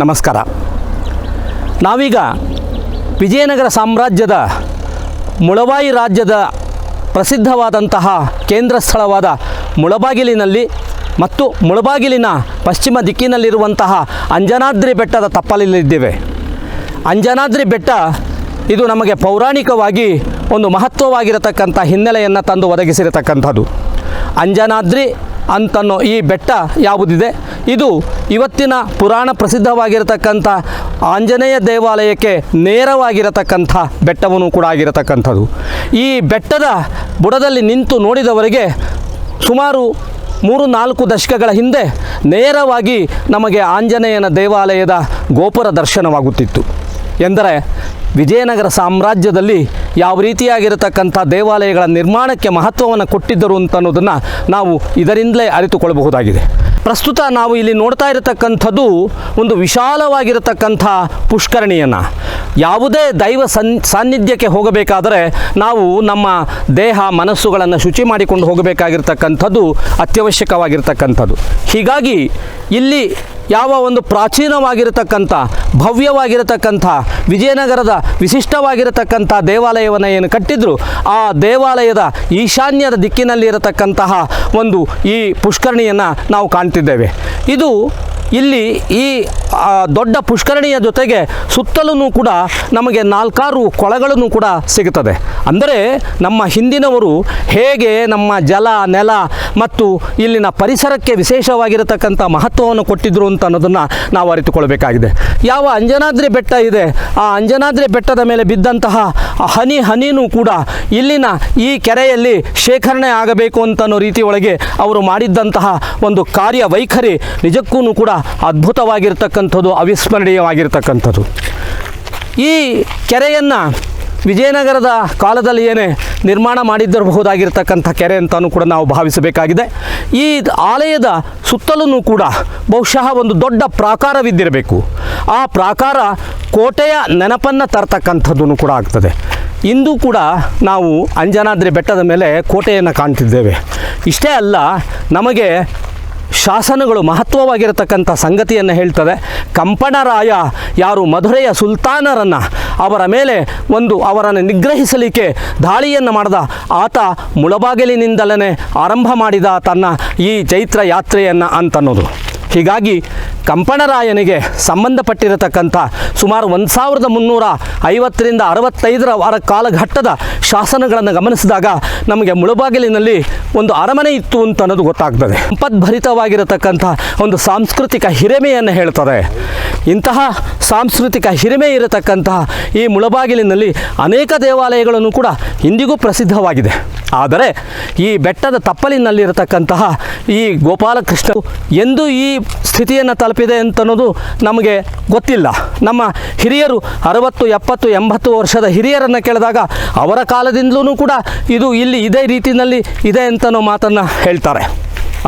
ನಮಸ್ಕಾರ. ನಾವೀಗ ವಿಜಯನಗರ ಸಾಮ್ರಾಜ್ಯದ ಮುಳಬಾಯಿ ರಾಜ್ಯದ ಪ್ರಸಿದ್ಧವಾದಂತಹ ಕೇಂದ್ರ ಸ್ಥಳವಾದ ಮುಳಬಾಗಿಲಿನಲ್ಲಿ ಮತ್ತು ಮುಳಬಾಗಿಲಿನ ಪಶ್ಚಿಮ ದಿಕ್ಕಿನಲ್ಲಿರುವಂತಹ ಅಂಜನಾದ್ರಿ ಬೆಟ್ಟದ ತಪ್ಪಲಲ್ಲಿದ್ದೇವೆ. ಅಂಜನಾದ್ರಿ ಬೆಟ್ಟ ಇದು ನಮಗೆ ಪೌರಾಣಿಕವಾಗಿ ಒಂದು ಮಹತ್ವವಾಗಿರತಕ್ಕಂಥ ಹಿನ್ನೆಲೆಯನ್ನು ತಂದು ಒದಗಿಸಿರತಕ್ಕಂಥದ್ದು. ಅಂಜನಾದ್ರಿ ಅಂತನ್ನೋ ಈ ಬೆಟ್ಟ ಯಾವುದಿದೆ, ಇದು ಇವತ್ತಿನ ಪುರಾಣ ಪ್ರಸಿದ್ಧವಾಗಿರತಕ್ಕಂಥ ಆಂಜನೇಯ ದೇವಾಲಯಕ್ಕೆ ನೇರವಾಗಿರತಕ್ಕಂಥ ಬೆಟ್ಟವೂ ಕೂಡ ಆಗಿರತಕ್ಕಂಥದ್ದು. ಈ ಬೆಟ್ಟದ ಬುಡದಲ್ಲಿ ನಿಂತು ನೋಡಿದವರಿಗೆ ಸುಮಾರು 3-4 ದಶಕಗಳ ಹಿಂದೆ ನೇರವಾಗಿ ನಮಗೆ ಆಂಜನೇಯನ ದೇವಾಲಯದ ಗೋಪುರ ದರ್ಶನವಾಗುತ್ತಿತ್ತು. ಎಂದರೆ ವಿಜಯನಗರ ಸಾಮ್ರಾಜ್ಯದಲ್ಲಿ ಯಾವ ರೀತಿಯಾಗಿರತಕ್ಕಂಥ ದೇವಾಲಯಗಳ ನಿರ್ಮಾಣಕ್ಕೆ ಮಹತ್ವವನ್ನು ಕೊಟ್ಟಿದ್ದರು ಅನ್ನೋದನ್ನು ನಾವು ಇದರಿಂದಲೇ ಅರಿತುಕೊಳ್ಳಬಹುದಾಗಿದೆ. ಪ್ರಸ್ತುತ ನಾವು ಇಲ್ಲಿ ನೋಡ್ತಾ ಇರತಕ್ಕಂಥದ್ದು ಒಂದು ವಿಶಾಲವಾಗಿರತಕ್ಕಂಥ ಪುಷ್ಕರಣಿಯನ್ನು. ಯಾವುದೇ ದೈವ ಸಾನ್ನಿಧ್ಯಕ್ಕೆ ಹೋಗಬೇಕಾದರೆ ನಾವು ನಮ್ಮ ದೇಹ ಮನಸ್ಸುಗಳನ್ನು ಶುಚಿ ಮಾಡಿಕೊಂಡು ಹೋಗಬೇಕಾಗಿರ್ತಕ್ಕಂಥದ್ದು ಅತ್ಯವಶ್ಯಕವಾಗಿರ್ತಕ್ಕಂಥದ್ದು. ಹೀಗಾಗಿ ಇಲ್ಲಿ ಯಾವ ಒಂದು ಪ್ರಾಚೀನವಾಗಿರತಕ್ಕಂಥ ಭವ್ಯವಾಗಿರತಕ್ಕಂಥ ವಿಜಯನಗರದ ವಿಶಿಷ್ಟವಾಗಿರತಕ್ಕಂಥ ದೇವಾಲಯವನ್ನು ಏನು ಕಟ್ಟಿದ್ರು, ಆ ದೇವಾಲಯದ ಈಶಾನ್ಯದ ದಿಕ್ಕಿನಲ್ಲಿರತಕ್ಕಂತಹ ಒಂದು ಈ ಪುಷ್ಕರಣಿಯನ್ನು ನಾವು ಕಾಣ್ತಿದ್ದೇವೆ. ಇದು ಇಲ್ಲಿ ಈ ದೊಡ್ಡ ಪುಷ್ಕರಣಿಯ ಜೊತೆಗೆ ಸುತ್ತಲೂ ಕೂಡ ನಮಗೆ 4-6 ಕೊಳಗಳನ್ನು ಕೂಡ ಸಿಗುತ್ತದೆ. ಅಂದರೆ ನಮ್ಮ ಹಿಂದಿನವರು ಹೇಗೆ ನಮ್ಮ ಜಲ ನೆಲ ಮತ್ತು ಇಲ್ಲಿನ ಪರಿಸರಕ್ಕೆ ವಿಶೇಷವಾಗಿರತಕ್ಕಂಥ ಮಹತ್ವವನ್ನು ಕೊಟ್ಟಿದ್ದರು ಅಂತ ಅನ್ನೋದನ್ನು ನಾವು ಅರಿತುಕೊಳ್ಬೇಕಾಗಿದೆ. ಯಾವ ಅಂಜನಾದ್ರಿ ಬೆಟ್ಟ ಇದೆ, ಆ ಅಂಜನಾದ್ರಿ ಬೆಟ್ಟದ ಮೇಲೆ ಬಿದ್ದಂತಹ ಹನಿ ಹನಿನೂ ಕೂಡ ಇಲ್ಲಿನ ಈ ಕೆರೆಯಲ್ಲಿ ಶೇಖರಣೆ ಆಗಬೇಕು ಅಂತನ್ನೋ ರೀತಿ ಒಳಗೆ ಅವರು ಮಾಡಿದ್ದಂತಹ ಒಂದು ಕಾರ್ಯವೈಖರಿ ನಿಜಕ್ಕೂ ಕೂಡ ಅದ್ಭುತವಾಗಿರ್ತಕ್ಕಂಥದ್ದು, ಅವಿಸ್ಮರಣೀಯವಾಗಿರ್ತಕ್ಕಂಥದ್ದು. ಈ ಕೆರೆಯನ್ನು ವಿಜಯನಗರದ ಕಾಲದಲ್ಲಿ ಏನೇ ನಿರ್ಮಾಣ ಮಾಡಿದ್ದಿರಬಹುದಾಗಿರ್ತಕ್ಕಂಥ ಕೆರೆ ಅಂತಲೂ ಕೂಡ ನಾವು ಭಾವಿಸಬೇಕಾಗಿದೆ. ಈ ಆಲಯದ ಸುತ್ತಲೂ ಕೂಡ ಬಹುಶಃ ಒಂದು ದೊಡ್ಡ ಪ್ರಾಕಾರವಿದ್ದಿರಬೇಕು. ಆ ಪ್ರಾಕಾರ ಕೋಟೆಯ ನೆನಪನ್ನು ತರ್ತಕ್ಕಂಥದ್ದು ಕೂಡ ಆಗ್ತದೆ. ಇಂದು ಕೂಡ ನಾವು ಅಂಜನಾದ್ರಿ ಬೆಟ್ಟದ ಮೇಲೆ ಕೋಟೆಯನ್ನು ಕಾಣ್ತಿದ್ದೇವೆ. ಇಷ್ಟೇ ಅಲ್ಲ, ನಮಗೆ ಶಾಸನಗಳು ಮಹತ್ವವಾಗಿರತಕ್ಕಂಥ ಸಂಗತಿಯನ್ನು ಹೇಳ್ತದೆ. ಕಂಪಣರಾಯ ಯಾರು ಮಧುರೆಯ ಸುಲ್ತಾನರನ್ನು ಅವರ ಮೇಲೆ ಅವರನ್ನು ನಿಗ್ರಹಿಸಲಿಕ್ಕೆ ದಾಳಿಯನ್ನು ಮಾಡಿದ ಆತ ಮುಳಬಾಗಿಲಿನಿಂದಲೇ ಆರಂಭ ಮಾಡಿದ ತನ್ನ ಈ ಚೈತ್ರ ಯಾತ್ರೆಯನ್ನು ಅಂತನ್ನೋದು. ಹೀಗಾಗಿ ಕಂಪಣರಾಯನಿಗೆ ಸಂಬಂಧಪಟ್ಟಿರತಕ್ಕಂಥ ಸುಮಾರು 1350ರಿಂದ 65 ಕಾಲಘಟ್ಟದ ಶಾಸನಗಳನ್ನು ಗಮನಿಸಿದಾಗ ನಮಗೆ ಮುಳಬಾಗಿಲಿನಲ್ಲಿ ಒಂದು ಅರಮನೆ ಇತ್ತು ಅಂತ ಅನ್ನೋದು ಗೊತ್ತಾಗ್ತದೆ. ಸಂಪದ್ಭರಿತವಾಗಿರತಕ್ಕಂಥ ಒಂದು ಸಾಂಸ್ಕೃತಿಕ ಹಿರಿಮೆಯನ್ನು ಹೇಳ್ತದೆ. ಇಂತಹ ಸಾಂಸ್ಕೃತಿಕ ಹಿರಿಮೆ ಇರತಕ್ಕಂತಹ ಈ ಮುಳಬಾಗಿಲಿನಲ್ಲಿ ಅನೇಕ ದೇವಾಲಯಗಳನ್ನು ಕೂಡ ಇಂದಿಗೂ ಪ್ರಸಿದ್ಧವಾಗಿದೆ. ಆದರೆ ಈ ಬೆಟ್ಟದ ತಪ್ಪಲಿನಲ್ಲಿರತಕ್ಕಂತಹ ಈ ಗೋಪಾಲಕೃಷ್ಣ ಎಂದು ಈ ಸ್ಥಿತಿಯನ್ನು ತಲುಪಿದೆ ಅಂತನ್ನೋದು ನಮಗೆ ಗೊತ್ತಿಲ್ಲ. ನಮ್ಮ ಹಿರಿಯರು 60, 70, 80 ವರ್ಷದ ಹಿರಿಯರನ್ನು ಕೇಳಿದಾಗ ಅವರ ಕಾಲದಿಂದಲೂ ಕೂಡ ಇದು ಇಲ್ಲಿ ಇದೇ ರೀತಿಯಲ್ಲಿ ಇದೆ ಅಂತನೋ ಮಾತನ್ನು ಹೇಳ್ತಾರೆ.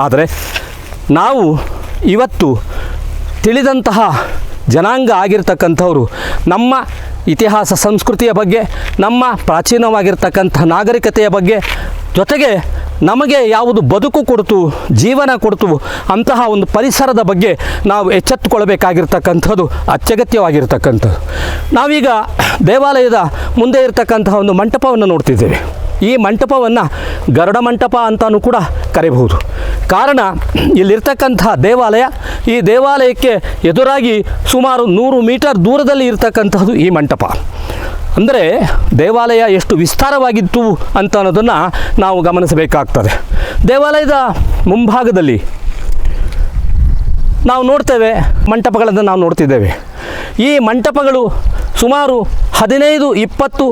ಆದರೆ ನಾವು ಇವತ್ತು ತಿಳಿದಂತಹ ಜನಾಂಗ ಆಗಿರ್ತಕ್ಕಂಥವರು ನಮ್ಮ ಇತಿಹಾಸ ಸಂಸ್ಕೃತಿಯ ಬಗ್ಗೆ, ನಮ್ಮ ಪ್ರಾಚೀನವಾಗಿರ್ತಕ್ಕಂಥ ನಾಗರಿಕತೆಯ ಬಗ್ಗೆ, ಜೊತೆಗೆ ನಮಗೆ ಯಾವುದು ಬದುಕು ಕೊಡ್ತು, ಜೀವನ ಕೊಡ್ತು ಅಂತಹ ಒಂದು ಪರಿಸರದ ಬಗ್ಗೆ ನಾವು ಎಚ್ಚೆತ್ತುಕೊಳ್ಬೇಕಾಗಿರ್ತಕ್ಕಂಥದ್ದು ಅತ್ಯಗತ್ಯವಾಗಿರ್ತಕ್ಕಂಥದ್ದು. ನಾವೀಗ ದೇವಾಲಯದ ಮುಂದೆ ಇರತಕ್ಕಂತಹ ಒಂದು ಮಂಟಪವನ್ನು ನೋಡ್ತಿದ್ದೇವೆ. ಈ ಮಂಟಪವನ್ನು ಗರುಡ ಮಂಟಪ ಅಂತಲೂ ಕೂಡ ಕರೀಬಹುದು. ಕಾರಣ ಇಲ್ಲಿರ್ತಕ್ಕಂಥ ದೇವಾಲಯ, ಈ ದೇವಾಲಯಕ್ಕೆ ಎದುರಾಗಿ ಸುಮಾರು 100 ಮೀಟರ್ ದೂರದಲ್ಲಿ ಇರತಕ್ಕಂಥದ್ದು ಈ ಮಂಟಪ. ಅಂದರೆ ದೇವಾಲಯ ಎಷ್ಟು ವಿಸ್ತಾರವಾಗಿತ್ತು ಅಂತ ಅನ್ನೋದನ್ನು ನಾವು ಗಮನಿಸಬೇಕಾಗ್ತದೆ. ದೇವಾಲಯದ ಮುಂಭಾಗದಲ್ಲಿ ನಾವು ನೋಡ್ತೇವೆ, ಮಂಟಪಗಳನ್ನು ನಾವು ನೋಡ್ತಿದ್ದೇವೆ. ಈ ಮಂಟಪಗಳು ಸುಮಾರು 15-20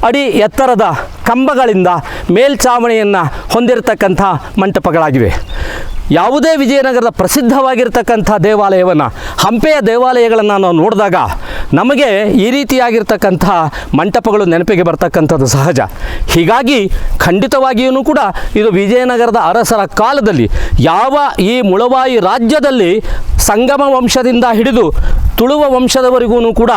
ಅಡಿ ಎತ್ತರದ ಕಂಬಗಳಿಂದ ಮೇಲ್ಛಾವಣಿಯನ್ನು ಹೊಂದಿರತಕ್ಕಂಥ ಮಂಟಪಗಳಾಗಿವೆ. ಯಾವುದೇ ವಿಜಯನಗರದ ಪ್ರಸಿದ್ಧವಾಗಿರ್ತಕ್ಕಂಥ ದೇವಾಲಯವನ್ನು, ಹಂಪೆಯ ದೇವಾಲಯಗಳನ್ನು ನಾವು ನೋಡಿದಾಗ ನಮಗೆ ಈ ರೀತಿಯಾಗಿರ್ತಕ್ಕಂಥ ಮಂಟಪಗಳು ನೆನಪಿಗೆ ಬರ್ತಕ್ಕಂಥದ್ದು ಸಹಜ. ಹೀಗಾಗಿ ಖಂಡಿತವಾಗಿಯೂ ಕೂಡ ಇದು ವಿಜಯನಗರದ ಅರಸರ ಕಾಲದಲ್ಲಿ ಯಾವ ಈ ಮುಳಬಾಯಿ ರಾಜ್ಯದಲ್ಲಿ ಸಂಗಮ ವಂಶದಿಂದ ಹಿಡಿದು ತುಳುವ ವಂಶದವರೆಗೂ ಕೂಡ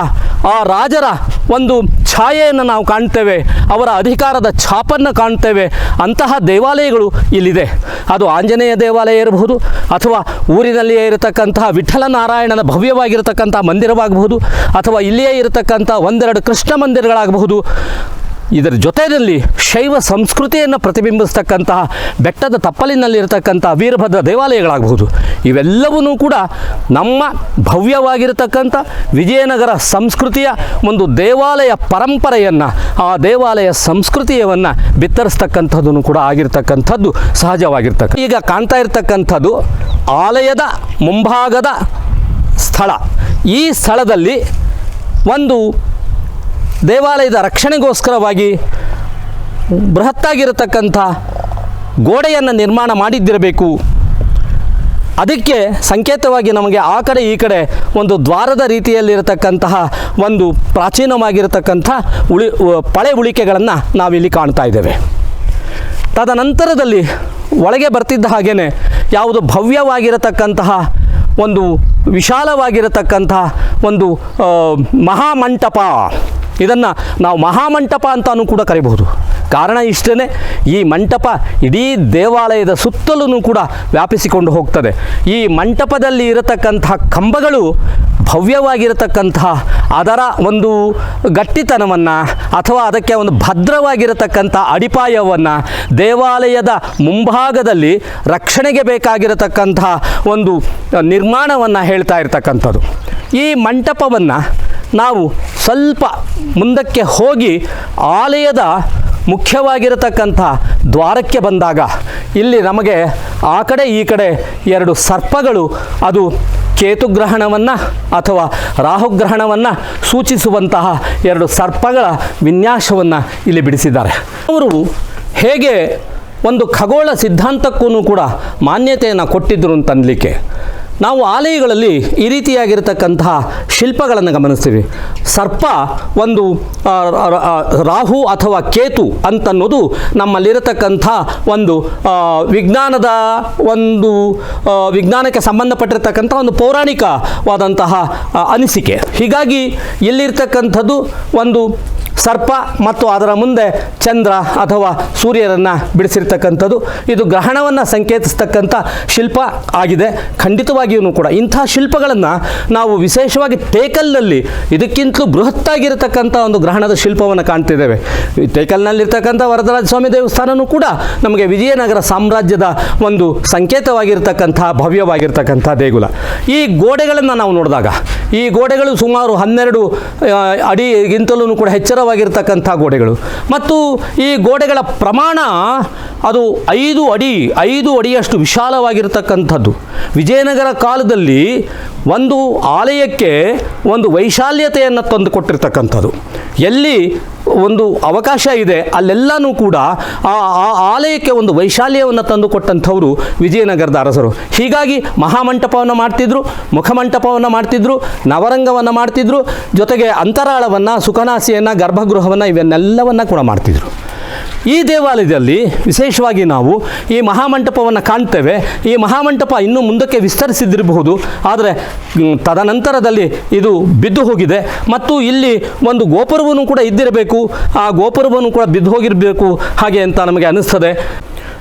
ಆ ರಾಜರ ಒಂದು ಛಾಯೆಯನ್ನು ನಾವು ಕಾಣ್ತೇವೆ, ಅವರ ಅಧಿಕಾರದ ಛಾಪನ್ನು ಕಾಣ್ತೇವೆ. ಅಂತಹ ದೇವಾಲಯಗಳು ಇಲ್ಲಿದೆ. ಅದು ಆಂಜನೇಯ ದೇವಾಲಯ ಇರಬಹುದು, ಅಥವಾ ಊರಿನಲ್ಲಿಯೇ ಇರತಕ್ಕಂತಹ ವಿಠ್ಠಲ ನಾರಾಯಣನ ಭವ್ಯವಾಗಿರತಕ್ಕಂಥ ಮಂದಿರವಾಗಬಹುದು, ಅಥವಾ ಇಲ್ಲಿಯೇ ಇರತಕ್ಕಂಥ ಒಂದೆರಡು ಕೃಷ್ಣ ಮಂದಿರಗಳಾಗಬಹುದು. ಇದರ ಜೊತೆಯಲ್ಲಿ ಶೈವ ಸಂಸ್ಕೃತಿಯನ್ನು ಪ್ರತಿಬಿಂಬಿಸ್ತಕ್ಕಂತಹ ಬೆಟ್ಟದ ತಪ್ಪಲಿನಲ್ಲಿರತಕ್ಕಂಥ ವೀರಭದ್ರ ದೇವಾಲಯಗಳಾಗಬಹುದು. ಇವೆಲ್ಲವೂ ಕೂಡ ನಮ್ಮ ಭವ್ಯವಾಗಿರತಕ್ಕಂಥ ವಿಜಯನಗರ ಸಂಸ್ಕೃತಿಯ ಒಂದು ದೇವಾಲಯ ಪರಂಪರೆಯನ್ನು, ಆ ದೇವಾಲಯ ಸಂಸ್ಕೃತಿಯನ್ನು ಬಿತ್ತರಿಸ್ತಕ್ಕಂಥದ್ದು ಕೂಡ ಆಗಿರ್ತಕ್ಕಂಥದ್ದು ಸಹಜವಾಗಿರ್ತಕ್ಕ. ಈಗ ಕಾಣ್ತಾ ಇರತಕ್ಕಂಥದ್ದು ಆಲಯದ ಮುಂಭಾಗದ ಸ್ಥಳ. ಈ ಸ್ಥಳದಲ್ಲಿ ಒಂದು ದೇವಾಲಯದ ರಕ್ಷಣೆಗೋಸ್ಕರವಾಗಿ ಬೃಹತ್ತಾಗಿರತಕ್ಕಂಥ ಗೋಡೆಯನ್ನು ನಿರ್ಮಾಣ ಮಾಡಿದ್ದಿರಬೇಕು. ಅದಕ್ಕೆ ಸಂಕೇತವಾಗಿ ನಮಗೆ ಆ ಕಡೆ ಈ ಕಡೆ ಒಂದು ದ್ವಾರದ ರೀತಿಯಲ್ಲಿರತಕ್ಕಂತಹ ಒಂದು ಪ್ರಾಚೀನವಾಗಿರತಕ್ಕಂಥ ಪಳೆ ಉಳಿಕೆಗಳನ್ನು ನಾವಿಲ್ಲಿ ಕಾಣ್ತಾ ಇದ್ದೇವೆ. ತದನಂತರದಲ್ಲಿ ಒಳಗೆ ಬರ್ತಿದ್ದ ಹಾಗೇ ಯಾವುದು ಭವ್ಯವಾಗಿರತಕ್ಕಂತಹ ಒಂದು ವಿಶಾಲವಾಗಿರತಕ್ಕಂತಹ ಒಂದು ಮಹಾಮಂಟಪ, ಇದನ್ನು ನಾವು ಮಹಾಮಂಟಪ ಅಂತಾನೂ ಕೂಡ ಕರೀಬಹುದು. ಕಾರಣ ಇಷ್ಟೇ, ಈ ಮಂಟಪ ಇಡೀ ದೇವಾಲಯದ ಸುತ್ತಲೂ ಕೂಡ ವ್ಯಾಪಿಸಿಕೊಂಡು ಹೋಗ್ತದೆ. ಈ ಮಂಟಪದಲ್ಲಿ ಇರತಕ್ಕಂತಹ ಕಂಬಗಳು ಭವ್ಯವಾಗಿರತಕ್ಕಂತಹ ಅದರ ಒಂದು ಗಟ್ಟಿತನವನ್ನು ಅಥವಾ ಅದಕ್ಕೆ ಒಂದು ಭದ್ರವಾಗಿರತಕ್ಕಂಥ ಅಡಿಪಾಯವನ್ನು, ದೇವಾಲಯದ ಮುಂಭಾಗದಲ್ಲಿ ರಕ್ಷಣೆಗೆ ಬೇಕಾಗಿರತಕ್ಕಂತಹ ಒಂದು ನಿರ್ಮಾಣವನ್ನು ಹೇಳ್ತಾ ಇರ್ತಕ್ಕಂಥದ್ದು. ಈ ಮಂಟಪವನ್ನು ನಾವು ಸ್ವಲ್ಪ ಮುಂದಕ್ಕೆ ಹೋಗಿ ಆಲಯದ ಮುಖ್ಯವಾಗಿರತಕ್ಕಂಥ ದ್ವಾರಕ್ಕೆ ಬಂದಾಗ ಇಲ್ಲಿ ನಮಗೆ ಆ ಕಡೆ ಈ ಕಡೆ ಎರಡು ಸರ್ಪಗಳು, ಅದು ಕೇತುಗ್ರಹಣವನ್ನು ಅಥವಾ ರಾಹುಗ್ರಹಣವನ್ನು ಸೂಚಿಸುವಂತಹ ಎರಡು ಸರ್ಪಗಳ ವಿನ್ಯಾಸವನ್ನು ಇಲ್ಲಿ ಬಿಡಿಸಿದ್ದಾರೆ. ಅವರು ಹೇಗೆ ಒಂದು ಖಗೋಳ ಸಿದ್ಧಾಂತಕ್ಕೂ ಕೂಡ ಮಾನ್ಯತೆಯನ್ನು ಕೊಟ್ಟಿದ್ದರು ಅಂತನ್ನಲಿಕ್ಕೆ ನಾವು ಆಲಯಗಳಲ್ಲಿ ಈ ರೀತಿಯಾಗಿರತಕ್ಕಂತಹ ಶಿಲ್ಪಗಳನ್ನು ಗಮನಿಸ್ತೀವಿ. ಸರ್ಪ ಒಂದು ರಾಹು ಅಥವಾ ಕೇತು ಅಂತನ್ನೋದು ನಮ್ಮಲ್ಲಿರತಕ್ಕಂಥ ಒಂದು ವಿಜ್ಞಾನಕ್ಕೆ ಸಂಬಂಧಪಟ್ಟಿರತಕ್ಕಂಥ ಒಂದು ಪೌರಾಣಿಕವಾದಂತಹ ಅನಿಸಿಕೆ. ಹೀಗಾಗಿ ಇಲ್ಲಿರ್ತಕ್ಕಂಥದ್ದು ಒಂದು ಸರ್ಪ ಮತ್ತು ಅದರ ಮುಂದೆ ಚಂದ್ರ ಅಥವಾ ಸೂರ್ಯರನ್ನು ಬಿಡಿಸಿರ್ತಕ್ಕಂಥದ್ದು. ಇದು ಗ್ರಹಣವನ್ನು ಸಂಕೇತಿಸ್ತಕ್ಕಂಥ ಶಿಲ್ಪ ಆಗಿದೆ. ಖಂಡಿತವಾಗಿಯೂ ಕೂಡ ಇಂಥ ಶಿಲ್ಪಗಳನ್ನು ನಾವು ವಿಶೇಷವಾಗಿ ಟೇಕಲ್ನಲ್ಲಿ ಇದಕ್ಕಿಂತಲೂ ಬೃಹತ್ತಾಗಿರತಕ್ಕಂಥ ಒಂದು ಗ್ರಹಣದ ಶಿಲ್ಪವನ್ನು ಕಾಣ್ತಿದ್ದೇವೆ. ಟೇಕಲ್ನಲ್ಲಿರ್ತಕ್ಕಂಥ ವರದರಾಜ ಸ್ವಾಮಿ ದೇವಸ್ಥಾನವೂ ಕೂಡ ನಮಗೆ ವಿಜಯನಗರ ಸಾಮ್ರಾಜ್ಯದ ಒಂದು ಸಂಕೇತವಾಗಿರ್ತಕ್ಕಂಥ ಭವ್ಯವಾಗಿರ್ತಕ್ಕಂಥ ದೇಗುಲ. ಈ ಗೋಡೆಗಳನ್ನು ನಾವು ನೋಡಿದಾಗ ಈ ಗೋಡೆಗಳು ಸುಮಾರು 12 ಅಡಿಗಿಂತಲೂ ಕೂಡ ಎಚ್ಚರವಾಗಿರ್ತಕ್ಕಂಥ ಗೋಡೆಗಳು, ಮತ್ತು ಈ ಗೋಡೆಗಳ ಪ್ರಮಾಣ ಅದು 5 ಅಡಿಯಷ್ಟು ವಿಶಾಲವಾಗಿರ್ತಕ್ಕಂಥದ್ದು. ವಿಜಯನಗರ ಕಾಲದಲ್ಲಿ ಒಂದು ಆಲಯಕ್ಕೆ ಒಂದು ವೈಶಾಲ್ಯತೆಯನ್ನು ತಂದುಕೊಟ್ಟಿರ್ತಕ್ಕಂಥದ್ದು. ಎಲ್ಲಿ ಒಂದು ಅವಕಾಶ ಇದೆ ಅಲ್ಲೆಲ್ಲನೂ ಕೂಡ ಆ ಆಲಯಕ್ಕೆ ಒಂದು ವೈಶಾಲ್ಯವನ್ನು ತಂದುಕೊಟ್ಟಂಥವರು ವಿಜಯನಗರದ ಅರಸರು. ಹೀಗಾಗಿ ಮಹಾಮಂಟಪವನ್ನು ಮಾಡ್ತಿದ್ರು, ಮುಖಮಂಟಪವನ್ನು ಮಾಡ್ತಿದ್ರು, ನವರಂಗವನ್ನು ಮಾಡ್ತಿದ್ರು, ಜೊತೆಗೆ ಅಂತರಾಳವನ್ನು, ಸುಖನಾಸಿಯನ್ನು, ಗರ್ಭಗೃಹವನ್ನು ಇವನ್ನೆಲ್ಲವನ್ನು ಕೂಡ ಮಾಡ್ತಿದ್ರು. ಈ ದೇವಾಲಯದಲ್ಲಿ ವಿಶೇಷವಾಗಿ ನಾವು ಈ ಮಹಾಮಂಟಪವನ್ನು ಕಾಣ್ತೇವೆ. ಈ ಮಹಾಮಂಟಪ ಇನ್ನೂ ಮುಂದಕ್ಕೆ ವಿಸ್ತರಿಸಿದ್ದಿರಬಹುದು, ಆದರೆ ತದನಂತರದಲ್ಲಿ ಇದು ಬಿದ್ದು ಹೋಗಿದೆ. ಮತ್ತು ಇಲ್ಲಿ ಒಂದು ಗೋಪುರವನ್ನು ಕೂಡ ಇದ್ದಿರಬೇಕು, ಆ ಗೋಪುರವನ್ನು ಕೂಡ ಬಿದ್ದು ಹೋಗಿರಬೇಕು ಹಾಗೆ ಅಂತ ನಮಗೆ ಅನ್ನಿಸ್ತದೆ.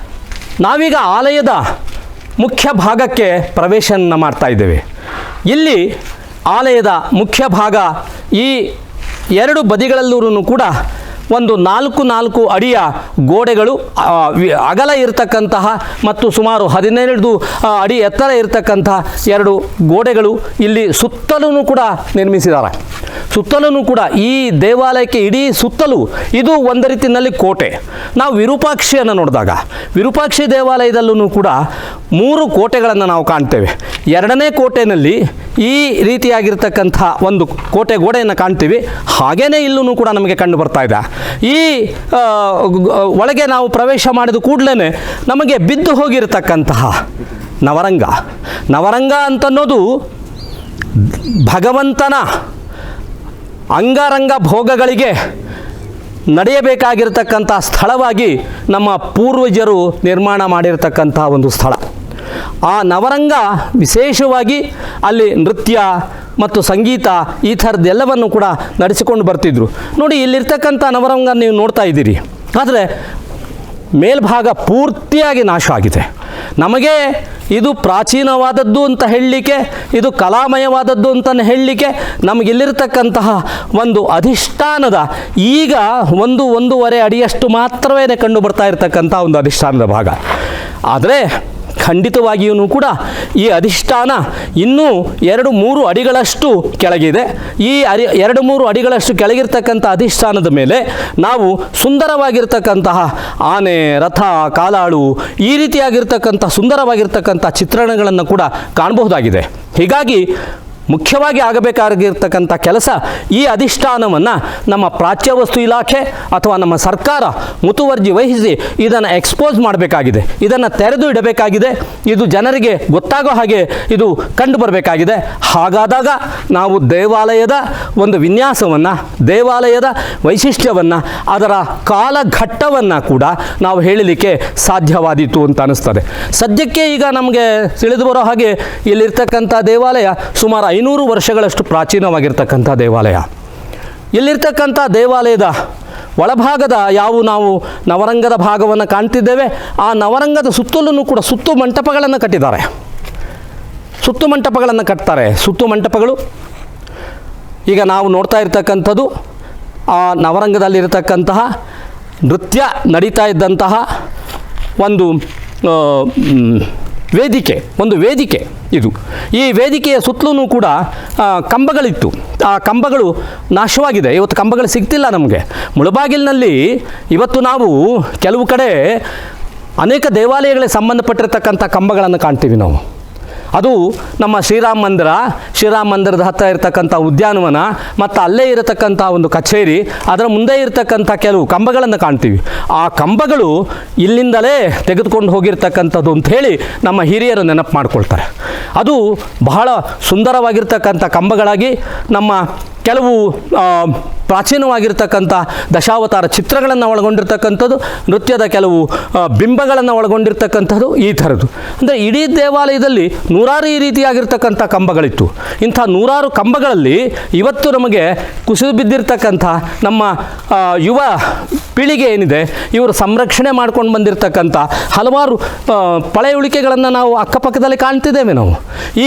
ನಾವೀಗ ಆಲಯದ ಮುಖ್ಯ ಭಾಗಕ್ಕೆ ಪ್ರವೇಶವನ್ನು ಮಾಡ್ತಾ ಇದ್ದೇವೆ. ಇಲ್ಲಿ ಆಲಯದ ಮುಖ್ಯ ಭಾಗ ಈ 2 ಬದಿಗಳಲ್ಲೂ ಕೂಡ ಒಂದು 4 ಅಡಿಯ ಗೋಡೆಗಳು, ಅಗಲ ಇರತಕ್ಕಂತಹ ಮತ್ತು ಸುಮಾರು 12 ಅಡಿ ಎತ್ತರ ಇರತಕ್ಕಂತಹ 2 ಗೋಡೆಗಳು ಇಲ್ಲಿ ಸುತ್ತಲೂ ಕೂಡ ನಿರ್ಮಿಸಿದ್ದಾರೆ. ಸುತ್ತಲೂ ಕೂಡ ಈ ದೇವಾಲಯಕ್ಕೆ ಇಡೀ ಸುತ್ತಲೂ ಇದು ಒಂದು ರೀತಿಯಲ್ಲಿ ಕೋಟೆ. ನಾವು ವಿರೂಪಾಕ್ಷಿಯನ್ನು ನೋಡಿದಾಗ ವಿರೂಪಾಕ್ಷಿ ದೇವಾಲಯದಲ್ಲೂ ಕೂಡ 3 ಕೋಟೆಗಳನ್ನು ನಾವು ಕಾಣ್ತೇವೆ. 2ನೇ ಕೋಟೆಯಲ್ಲಿ ಈ ರೀತಿಯಾಗಿರ್ತಕ್ಕಂಥ ಒಂದು ಕೋಟೆ ಗೋಡೆಯನ್ನು ಕಾಣ್ತೀವಿ. ಹಾಗೇ ಇಲ್ಲೂ ಕೂಡ ನಮಗೆ ಕಂಡು ಬರ್ತಾ ಇದೆ. ಈ ಒಳಗೆ ನಾವು ಪ್ರವೇಶ ಮಾಡಿದ ಕೂಡಲೇ ನಮಗೆ ಬಿದ್ದು ಹೋಗಿರತಕ್ಕಂತಹ ನವರಂಗ ಅಂತನ್ನೋದು ಭಗವಂತನ ಅಂಗರಂಗ ಭೋಗಗಳಿಗೆ ನಡೆಯಬೇಕಾಗಿರತಕ್ಕಂಥ ಸ್ಥಳವಾಗಿ ನಮ್ಮ ಪೂರ್ವಜರು ನಿರ್ಮಾಣ ಮಾಡಿರತಕ್ಕಂಥ ಒಂದು ಸ್ಥಳ. ಆ ನವರಂಗ ವಿಶೇಷವಾಗಿ ಅಲ್ಲಿ ನೃತ್ಯ ಮತ್ತು ಸಂಗೀತ ಈ ಥರದ್ದೆಲ್ಲವನ್ನು ಕೂಡ ನಡೆಸಿಕೊಂಡು ಬರ್ತಿದ್ರು. ನೋಡಿ, ಇಲ್ಲಿರ್ತಕ್ಕಂಥ ನವರಂಗ ನೀವು ನೋಡ್ತಾ ಇದ್ದೀರಿ, ಆದರೆ ಮೇಲ್ಭಾಗ ಪೂರ್ತಿಯಾಗಿ ನಾಶ ಆಗಿದೆ. ನಮಗೆ ಇದು ಪ್ರಾಚೀನವಾದದ್ದು ಅಂತ ಹೇಳಲಿಕ್ಕೆ, ಇದು ಕಲಾಮಯವಾದದ್ದು ಅಂತ ಹೇಳಲಿಕ್ಕೆ ನಮಗಿಲ್ಲಿರ್ತಕ್ಕಂತಹ ಒಂದು ಅಧಿಷ್ಠಾನದ ಈಗ 1-1.5 ಅಡಿಯಷ್ಟು ಮಾತ್ರವೇ ಕಂಡು ಬರ್ತಾ ಇರತಕ್ಕಂಥ ಒಂದು ಅಧಿಷ್ಠಾನದ ಭಾಗ. ಆದರೆ ಖಂಡಿತವಾಗಿಯೂ ಕೂಡ ಈ ಅಧಿಷ್ಠಾನ ಇನ್ನೂ 2-3 ಅಡಿಗಳಷ್ಟು ಕೆಳಗಿದೆ. ಈ 2-3 ಅಡಿಗಳಷ್ಟು ಕೆಳಗಿರ್ತಕ್ಕಂಥ ಅಧಿಷ್ಠಾನದ ಮೇಲೆ ನಾವು ಸುಂದರವಾಗಿರ್ತಕ್ಕಂತಹ ಆನೆ, ರಥ, ಕಾಲಾಳು ಈ ರೀತಿಯಾಗಿರ್ತಕ್ಕಂಥ ಸುಂದರವಾಗಿರ್ತಕ್ಕಂಥ ಚಿತ್ರಣಗಳನ್ನು ಕೂಡ ಕಾಣಬಹುದಾಗಿದೆ. ಹೀಗಾಗಿ ಮುಖ್ಯವಾಗಿ ಆಗಬೇಕಾಗಿರ್ತಕ್ಕಂಥ ಕೆಲಸ, ಈ ಅಧಿಷ್ಠಾನವನ್ನು ನಮ್ಮ ಪ್ರಾಚ್ಯವಸ್ತು ಇಲಾಖೆ ಅಥವಾ ನಮ್ಮ ಸರ್ಕಾರ ಮುತುವರ್ಜಿ ವಹಿಸಿ ಇದನ್ನು ಎಕ್ಸ್ಪೋಸ್ ಮಾಡಬೇಕಾಗಿದೆ, ಇದನ್ನು ತೆರೆದು ಇಡಬೇಕಾಗಿದೆ, ಇದು ಜನರಿಗೆ ಗೊತ್ತಾಗೋ ಹಾಗೆ ಇದು ಕಂಡು ಬರಬೇಕಾಗಿದೆ. ಹಾಗಾದಾಗ ನಾವು ದೇವಾಲಯದ ಒಂದು ವಿನ್ಯಾಸವನ್ನು, ದೇವಾಲಯದ ವೈಶಿಷ್ಟ್ಯವನ್ನು, ಅದರ ಕಾಲಘಟ್ಟವನ್ನು ಕೂಡ ನಾವು ಹೇಳಲಿಕ್ಕೆ ಸಾಧ್ಯವಾದೀತು ಅಂತ ಅನ್ನಿಸ್ತದೆ. ಸದ್ಯಕ್ಕೆ ಈಗ ನಮಗೆ ತಿಳಿದು ಬರೋ ಹಾಗೆ ಇಲ್ಲಿರ್ತಕ್ಕಂಥ ದೇವಾಲಯ ಸುಮಾರು 500 ವರ್ಷಗಳಷ್ಟು ಪ್ರಾಚೀನವಾಗಿರ್ತಕ್ಕಂಥ ದೇವಾಲಯ. ಇಲ್ಲಿರ್ತಕ್ಕಂಥ ದೇವಾಲಯದ ಒಳಭಾಗದ ನಾವು ನವರಂಗದ ಭಾಗವನ್ನು ಕಾಣ್ತಿದ್ದೇವೆ. ಆ ನವರಂಗದ ಸುತ್ತಲೂ ಕೂಡ ಸುತ್ತು ಮಂಟಪಗಳನ್ನು ಕಟ್ಟಿದ್ದಾರೆ. ಸುತ್ತು ಮಂಟಪಗಳನ್ನು ಕಟ್ತಾರೆ. ಸುತ್ತು ಮಂಟಪಗಳು ಈಗ ನಾವು ನೋಡ್ತಾ ಇರ್ತಕ್ಕಂಥದ್ದು ಆ ನವರಂಗದಲ್ಲಿರ್ತಕ್ಕಂತಹ ನೃತ್ಯ ನಡೀತಾ ಇದ್ದಂತಹ ಒಂದು ವೇದಿಕೆ ಇದು. ಈ ವೇದಿಕೆಯ ಸುತ್ತಲೂ ಕೂಡ ಕಂಬಗಳಿತ್ತು. ಆ ಕಂಬಗಳು ನಾಶವಾಗಿದೆ. ಇವತ್ತು ಕಂಬಗಳು ಸಿಗ್ತಿಲ್ಲ ನಮಗೆ. ಮುಳಬಾಗಿಲಿನಲ್ಲಿ ಇವತ್ತು ನಾವು ಕೆಲವು ಕಡೆ ಅನೇಕ ದೇವಾಲಯಗಳಿಗೆ ಸಂಬಂಧಪಟ್ಟಿರ್ತಕ್ಕಂಥ ಕಂಬಗಳನ್ನು ಕಾಣ್ತೀವಿ ನಾವು. ಅದು ನಮ್ಮ ಶ್ರೀರಾಮ ಮಂದಿರದ ಹತ್ತಿರ ಇರತಕ್ಕಂಥ ಉದ್ಯಾನವನ ಮತ್ತು ಅಲ್ಲೇ ಇರತಕ್ಕಂಥ ಒಂದು ಕಚೇರಿ, ಅದರ ಮುಂದೆ ಇರತಕ್ಕಂಥ ಕೆಲವು ಕಂಬಗಳನ್ನು ಕಾಣ್ತೀವಿ. ಆ ಕಂಬಗಳು ಇಲ್ಲಿಂದಲೇ ತೆಗೆದುಕೊಂಡು ಹೋಗಿರ್ತಕ್ಕಂಥದ್ದು ಅಂಥೇಳಿ ನಮ್ಮ ಹಿರಿಯರು ನೆನಪು ಮಾಡ್ಕೊಳ್ತಾರೆ. ಅದು ಬಹಳ ಸುಂದರವಾಗಿರ್ತಕ್ಕಂಥ ಕಂಬಗಳಾಗಿ ನಮ್ಮ ಕೆಲವು ಪ್ರಾಚೀನವಾಗಿರ್ತಕ್ಕಂಥ ದಶಾವತಾರ ಚಿತ್ರಗಳನ್ನು ಒಳಗೊಂಡಿರ್ತಕ್ಕಂಥದ್ದು, ನೃತ್ಯದ ಕೆಲವು ಬಿಂಬಗಳನ್ನು ಒಳಗೊಂಡಿರ್ತಕ್ಕಂಥದ್ದು ಈ ಥರದ್ದು. ಅಂದರೆ ಇಡೀ ದೇವಾಲಯದಲ್ಲಿ ನೂರಾರು ಈ ರೀತಿಯಾಗಿರ್ತಕ್ಕಂಥ ಕಂಬಗಳಿತ್ತು. ಇಂಥ ನೂರಾರು ಕಂಬಗಳಲ್ಲಿ ಇವತ್ತು ನಮಗೆ ಕುಸಿದು ಬಿದ್ದಿರ್ತಕ್ಕಂಥ ನಮ್ಮ ಯುವ ಪೀಳಿಗೆ ಏನಿದೆ, ಇವರು ಸಂರಕ್ಷಣೆ ಮಾಡ್ಕೊಂಡು ಬಂದಿರತಕ್ಕಂಥ ಹಲವಾರು ಪಳೆಯುಳಿಕೆಗಳನ್ನು ನಾವು ಅಕ್ಕಪಕ್ಕದಲ್ಲಿ ಕಾಣ್ತಿದ್ದೇವೆ ನಾವು.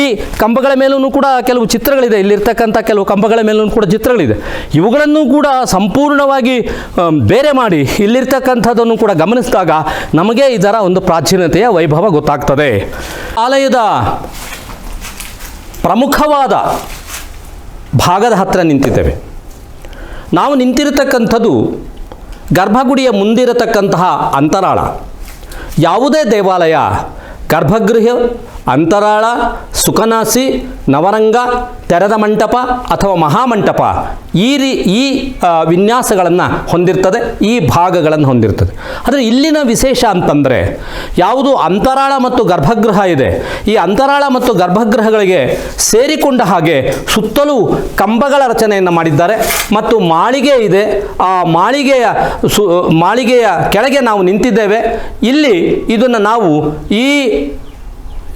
ಈ ಕಂಬಗಳ ಮೇಲೂ ಕೂಡ ಕೆಲವು ಚಿತ್ರಗಳಿದೆ. ಇಲ್ಲಿರ್ತಕ್ಕಂಥ ಕೆಲವು ಕಂಬಗಳ ಮೇಲೂ ಕೂಡ ಚಿತ್ರಗಳಿದೆ. ಇವುಗಳನ್ನು ಕೂಡ ಸಂಪೂರ್ಣವಾಗಿ ಬೇರೆ ಮಾಡಿ ಇಲ್ಲಿರ್ತಕ್ಕಂಥದ್ದನ್ನು ಕೂಡ ಗಮನಿಸಿದಾಗ ನಮಗೆ ಇದರ ಒಂದು ಪ್ರಾಚೀನತೆಯ ವೈಭವ ಗೊತ್ತಾಗ್ತದೆ. ಆಲಯದ ಪ್ರಮುಖವಾದ ಭಾಗದ ಹತ್ತಿರ ನಿಂತಿದ್ದೇವೆ ನಾವು. ನಿಂತಿರತಕ್ಕಂಥದ್ದು ಗರ್ಭಗುಡಿಯ ಮುಂದಿರತಕ್ಕಂತಹ ಅಂತರಾಳ. ಯಾವುದೇ ದೇವಾಲಯ ಗರ್ಭಗೃಹ, ಅಂತರಾಳ, ಸುಖನಾಸಿ, ನವರಂಗ, ತೆರೆದ ಮಂಟಪ ಅಥವಾ ಮಹಾಮಂಟಪ ಈ ವಿನ್ಯಾಸಗಳನ್ನು ಹೊಂದಿರ್ತದೆ, ಈ ಭಾಗಗಳನ್ನು ಹೊಂದಿರ್ತದೆ. ಆದರೆ ಇಲ್ಲಿನ ವಿಶೇಷ ಅಂತಂದರೆ, ಯಾವುದು ಅಂತರಾಳ ಮತ್ತು ಗರ್ಭಗೃಹ ಇದೆ, ಈ ಅಂತರಾಳ ಮತ್ತು ಗರ್ಭಗೃಹಗಳಿಗೆ ಸೇರಿಕೊಂಡ ಹಾಗೆ ಸುತ್ತಲೂ ಕಂಬಗಳ ರಚನೆಯನ್ನು ಮಾಡಿದ್ದಾರೆ ಮತ್ತು ಮಾಳಿಗೆ ಇದೆ. ಆ ಮಾಳಿಗೆಯ ಕೆಳಗೆ ನಾವು ನಿಂತಿದ್ದೇವೆ. ಇಲ್ಲಿ ಇದನ್ನು ನಾವು ಈ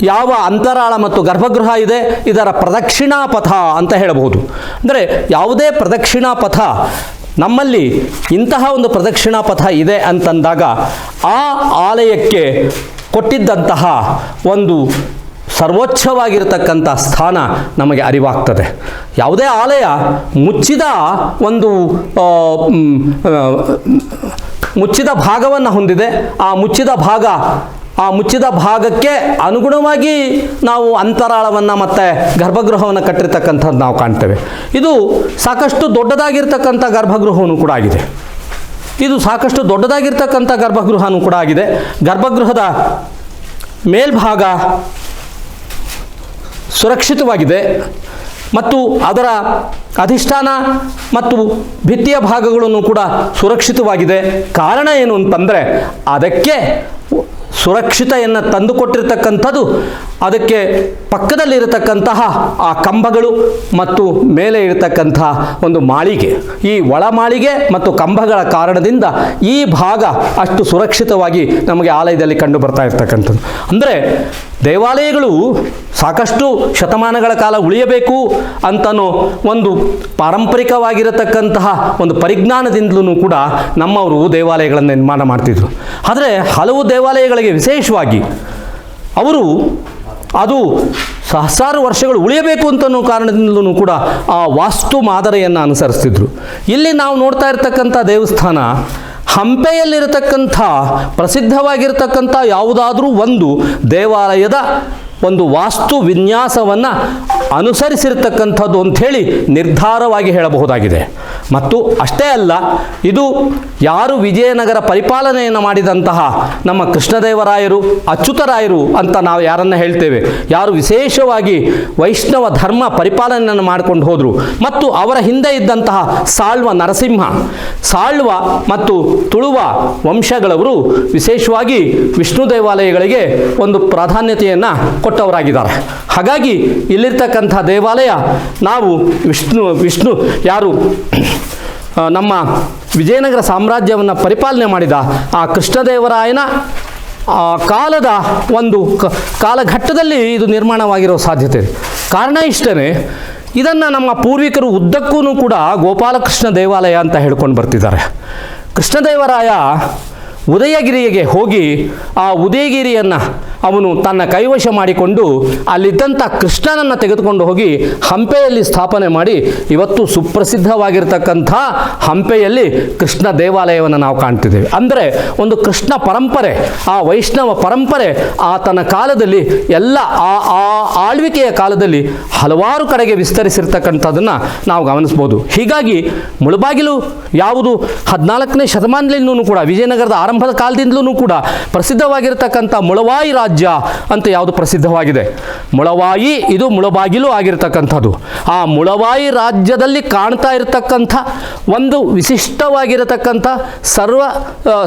ಯಾವ ಅಂತರಾಳ ಮತ್ತು ಗರ್ಭಗೃಹ ಇದೆ ಇದರ ಪ್ರದಕ್ಷಿಣಾ ಪಥ ಅಂತ ಹೇಳಬಹುದು. ಅಂದರೆ ಯಾವುದೇ ಪ್ರದಕ್ಷಿಣಾ ಪಥ ನಮ್ಮಲ್ಲಿ ಇಂತಹ ಒಂದು ಪ್ರದಕ್ಷಿಣಾ ಪಥ ಇದೆ ಅಂತಂದಾಗ ಆ ಆಲಯಕ್ಕೆ ಕೊಟ್ಟಿದ್ದಂತಹ ಒಂದು ಸರ್ವೋಚ್ಚವಾಗಿರತಕ್ಕಂಥ ಸ್ಥಾನ ನಮಗೆ ಅರಿವಾಗ್ತದೆ. ಯಾವುದೇ ಆಲಯ ಮುಚ್ಚಿದ ಒಂದು ಮುಚ್ಚಿದ ಭಾಗವನ್ನು ಹೊಂದಿದೆ. ಆ ಮುಚ್ಚಿದ ಭಾಗಕ್ಕೆ ಅನುಗುಣವಾಗಿ ನಾವು ಅಂತರಾಳವನ್ನು ಮತ್ತು ಗರ್ಭಗೃಹವನ್ನು ಕಟ್ಟಿರ್ತಕ್ಕಂಥದ್ದು ನಾವು ಕಾಣ್ತೇವೆ. ಇದು ಸಾಕಷ್ಟು ದೊಡ್ಡದಾಗಿರ್ತಕ್ಕಂಥ ಗರ್ಭಗೃಹವೂ ಕೂಡ ಆಗಿದೆ. ಗರ್ಭಗೃಹದ ಮೇಲ್ಭಾಗ ಸುರಕ್ಷಿತವಾಗಿದೆ ಮತ್ತು ಅದರ ಅಧಿಷ್ಠಾನ ಮತ್ತು ಭಿತ್ತಿಯ ಭಾಗಗಳನ್ನು ಕೂಡ ಸುರಕ್ಷಿತವಾಗಿದೆ. ಕಾರಣ ಏನು ಅಂತಂದರೆ ಅದಕ್ಕೆ ಸುರಕ್ಷತೆಯನ್ನು ತಂದುಕೊಟ್ಟಿರ್ತಕ್ಕಂಥದ್ದು ಅದಕ್ಕೆ ಪಕ್ಕದಲ್ಲಿರತಕ್ಕಂತಹ ಆ ಕಂಬಗಳು ಮತ್ತು ಮೇಲೆ ಇರತಕ್ಕಂತಹ ಒಂದು ಮಾಳಿಗೆ. ಈ ಒಳಮಾಳಿಗೆ ಮತ್ತು ಕಂಬಗಳ ಕಾರಣದಿಂದ ಈ ಭಾಗ ಅಷ್ಟು ಸುರಕ್ಷಿತವಾಗಿ ನಮಗೆ ಆಲಯದಲ್ಲಿ ಕಂಡು ಬರ್ತಾ ಇರ್ತಕ್ಕಂಥದ್ದು. ಅಂದರೆ ದೇವಾಲಯಗಳು ಸಾಕಷ್ಟು ಶತಮಾನಗಳ ಕಾಲ ಉಳಿಯಬೇಕು ಅಂತನೋ ಒಂದು ಪಾರಂಪರಿಕವಾಗಿರತಕ್ಕಂತಹ ಒಂದು ಪರಿಜ್ಞಾನದಿಂದಲೂ ಕೂಡ ನಮ್ಮವರು ದೇವಾಲಯಗಳನ್ನು ನಿರ್ಮಾಣ ಮಾಡ್ತಿದ್ರು. ಆದರೆ ಹಲವು ದೇವಾಲಯಗಳಿಗೆ ವಿಶೇಷವಾಗಿ ಅವರು ಅದು ಸಹಸ್ರಾರು ವರ್ಷಗಳು ಉಳಿಯಬೇಕು ಅಂತನೋ ಕಾರಣದಿಂದಲೂ ಕೂಡ ಆ ವಾಸ್ತು ಮಾದರಿಯನ್ನು ಅನುಸರಿಸ್ತಿದ್ರು. ಇಲ್ಲಿ ನಾವು ನೋಡ್ತಾ ಇರ್ತಕ್ಕಂಥ ದೇವಸ್ಥಾನ ಹಂಪೆಯಲ್ಲಿರತಕ್ಕಂಥ ಪ್ರಸಿದ್ಧವಾಗಿರ್ತಕ್ಕಂಥ ಯಾವುದಾದ್ರೂ ಒಂದು ದೇವಾಲಯದ ಒಂದು ವಾಸ್ತು ವಿನ್ಯಾಸವನ್ನು ಅನುಸರಿಸಿರ್ತಕ್ಕಂಥದ್ದು ಅಂಥೇಳಿ ನಿರ್ಧಾರವಾಗಿ ಹೇಳಬಹುದಾಗಿದೆ. ಮತ್ತು ಅಷ್ಟೇ ಅಲ್ಲ, ಇದು ಯಾರು ವಿಜಯನಗರ ಪರಿಪಾಲನೆಯನ್ನು ಮಾಡಿದಂತಹ ನಮ್ಮ ಕೃಷ್ಣದೇವರಾಯರು, ಅಚ್ಯುತರಾಯರು ಅಂತ ನಾವು ಯಾರನ್ನು ಹೇಳ್ತೇವೆ, ಯಾರು ವಿಶೇಷವಾಗಿ ವೈಷ್ಣವ ಧರ್ಮ ಪರಿಪಾಲನೆಯನ್ನು ಮಾಡಿಕೊಂಡು ಹೋದರು, ಮತ್ತು ಅವರ ಹಿಂದೆ ಇದ್ದಂತಹ ಸಾಳ್ವ ನರಸಿಂಹ, ಸಾಳ್ವ ಮತ್ತು ತುಳುವ ವಂಶಗಳವರು ವಿಶೇಷವಾಗಿ ವಿಷ್ಣು ದೇವಾಲಯಗಳಿಗೆ ಒಂದು ಪ್ರಾಧಾನ್ಯತೆಯನ್ನು ಕೊಟ್ಟವರಾಗಿದ್ದಾರೆ. ಹಾಗಾಗಿ ಇಲ್ಲಿರ್ತಕ್ಕಂಥ ದೇವಾಲಯ ನಾವು ವಿಷ್ಣು ಯಾರು ನಮ್ಮ ವಿಜಯನಗರ ಸಾಮ್ರಾಜ್ಯವನ್ನು ಪರಿಪಾಲನೆ ಮಾಡಿದ ಆ ಕೃಷ್ಣದೇವರಾಯನ ಕಾಲದ ಒಂದು ಕಾಲಘಟ್ಟದಲ್ಲಿ ಇದು ನಿರ್ಮಾಣವಾಗಿರೋ ಸಾಧ್ಯತೆ ಇದೆ. ಕಾರಣ ಇಷ್ಟೇ, ಇದನ್ನು ನಮ್ಮ ಪೂರ್ವಿಕರು ಉದ್ದಕ್ಕೂ ಕೂಡ ಗೋಪಾಲಕೃಷ್ಣ ದೇವಾಲಯ ಅಂತ ಹೇಳ್ಕೊಂಡು ಬರ್ತಿದ್ದಾರೆ. ಕೃಷ್ಣದೇವರಾಯ ಉದಯಗಿರಿಗೆ ಹೋಗಿ ಆ ಉದಯಗಿರಿಯನ್ನು ಅವನು ತನ್ನ ಕೈವಶ ಮಾಡಿಕೊಂಡು ಅಲ್ಲಿದ್ದಂಥ ಕೃಷ್ಣನನ್ನು ತೆಗೆದುಕೊಂಡು ಹೋಗಿ ಹಂಪೆಯಲ್ಲಿ ಸ್ಥಾಪನೆ ಮಾಡಿ ಇವತ್ತು ಸುಪ್ರಸಿದ್ಧವಾಗಿರ್ತಕ್ಕಂಥ ಹಂಪೆಯಲ್ಲಿ ಕೃಷ್ಣ ದೇವಾಲಯವನ್ನು ನಾವು ಕಾಣ್ತಿದ್ದೇವೆ. ಅಂದರೆ ಒಂದು ಕೃಷ್ಣ ಪರಂಪರೆ, ಆ ವೈಷ್ಣವ ಪರಂಪರೆ ಆತನ ಕಾಲದಲ್ಲಿ ಎಲ್ಲ ಆ ಆಳ್ವಿಕೆಯ ಕಾಲದಲ್ಲಿ ಹಲವಾರು ಕಡೆಗೆ ವಿಸ್ತರಿಸಿರ್ತಕ್ಕಂಥದ್ದನ್ನು ನಾವು ಗಮನಿಸ್ಬೋದು. ಹೀಗಾಗಿ ಮುಳಬಾಗಿಲು ಯಾವುದು 14ನೇ ಶತಮಾನದಿಂದಲೂ ಕೂಡ ವಿಜಯನಗರದ ಆರಂಭದ ಕಾಲದಿಂದಲೂ ಕೂಡ ಪ್ರಸಿದ್ಧವಾಗಿರ್ತಕ್ಕಂಥ ಮುಳವಾಯಿ ರಾಜ್ಯ ಅಂತ ಯಾವುದು ಪ್ರಸಿದ್ಧವಾಗಿದೆ. ಮುಳವಾಯಿ ಇದು ಮುಳಬಾಗಿಲು ಆಗಿರತಕ್ಕಂಥದ್ದು. ಆ ಮುಳವಾಯಿ ರಾಜ್ಯದಲ್ಲಿ ಕಾಣ್ತಾ ಇರತಕ್ಕಂಥ ಒಂದು ವಿಶಿಷ್ಟವಾಗಿರತಕ್ಕಂಥ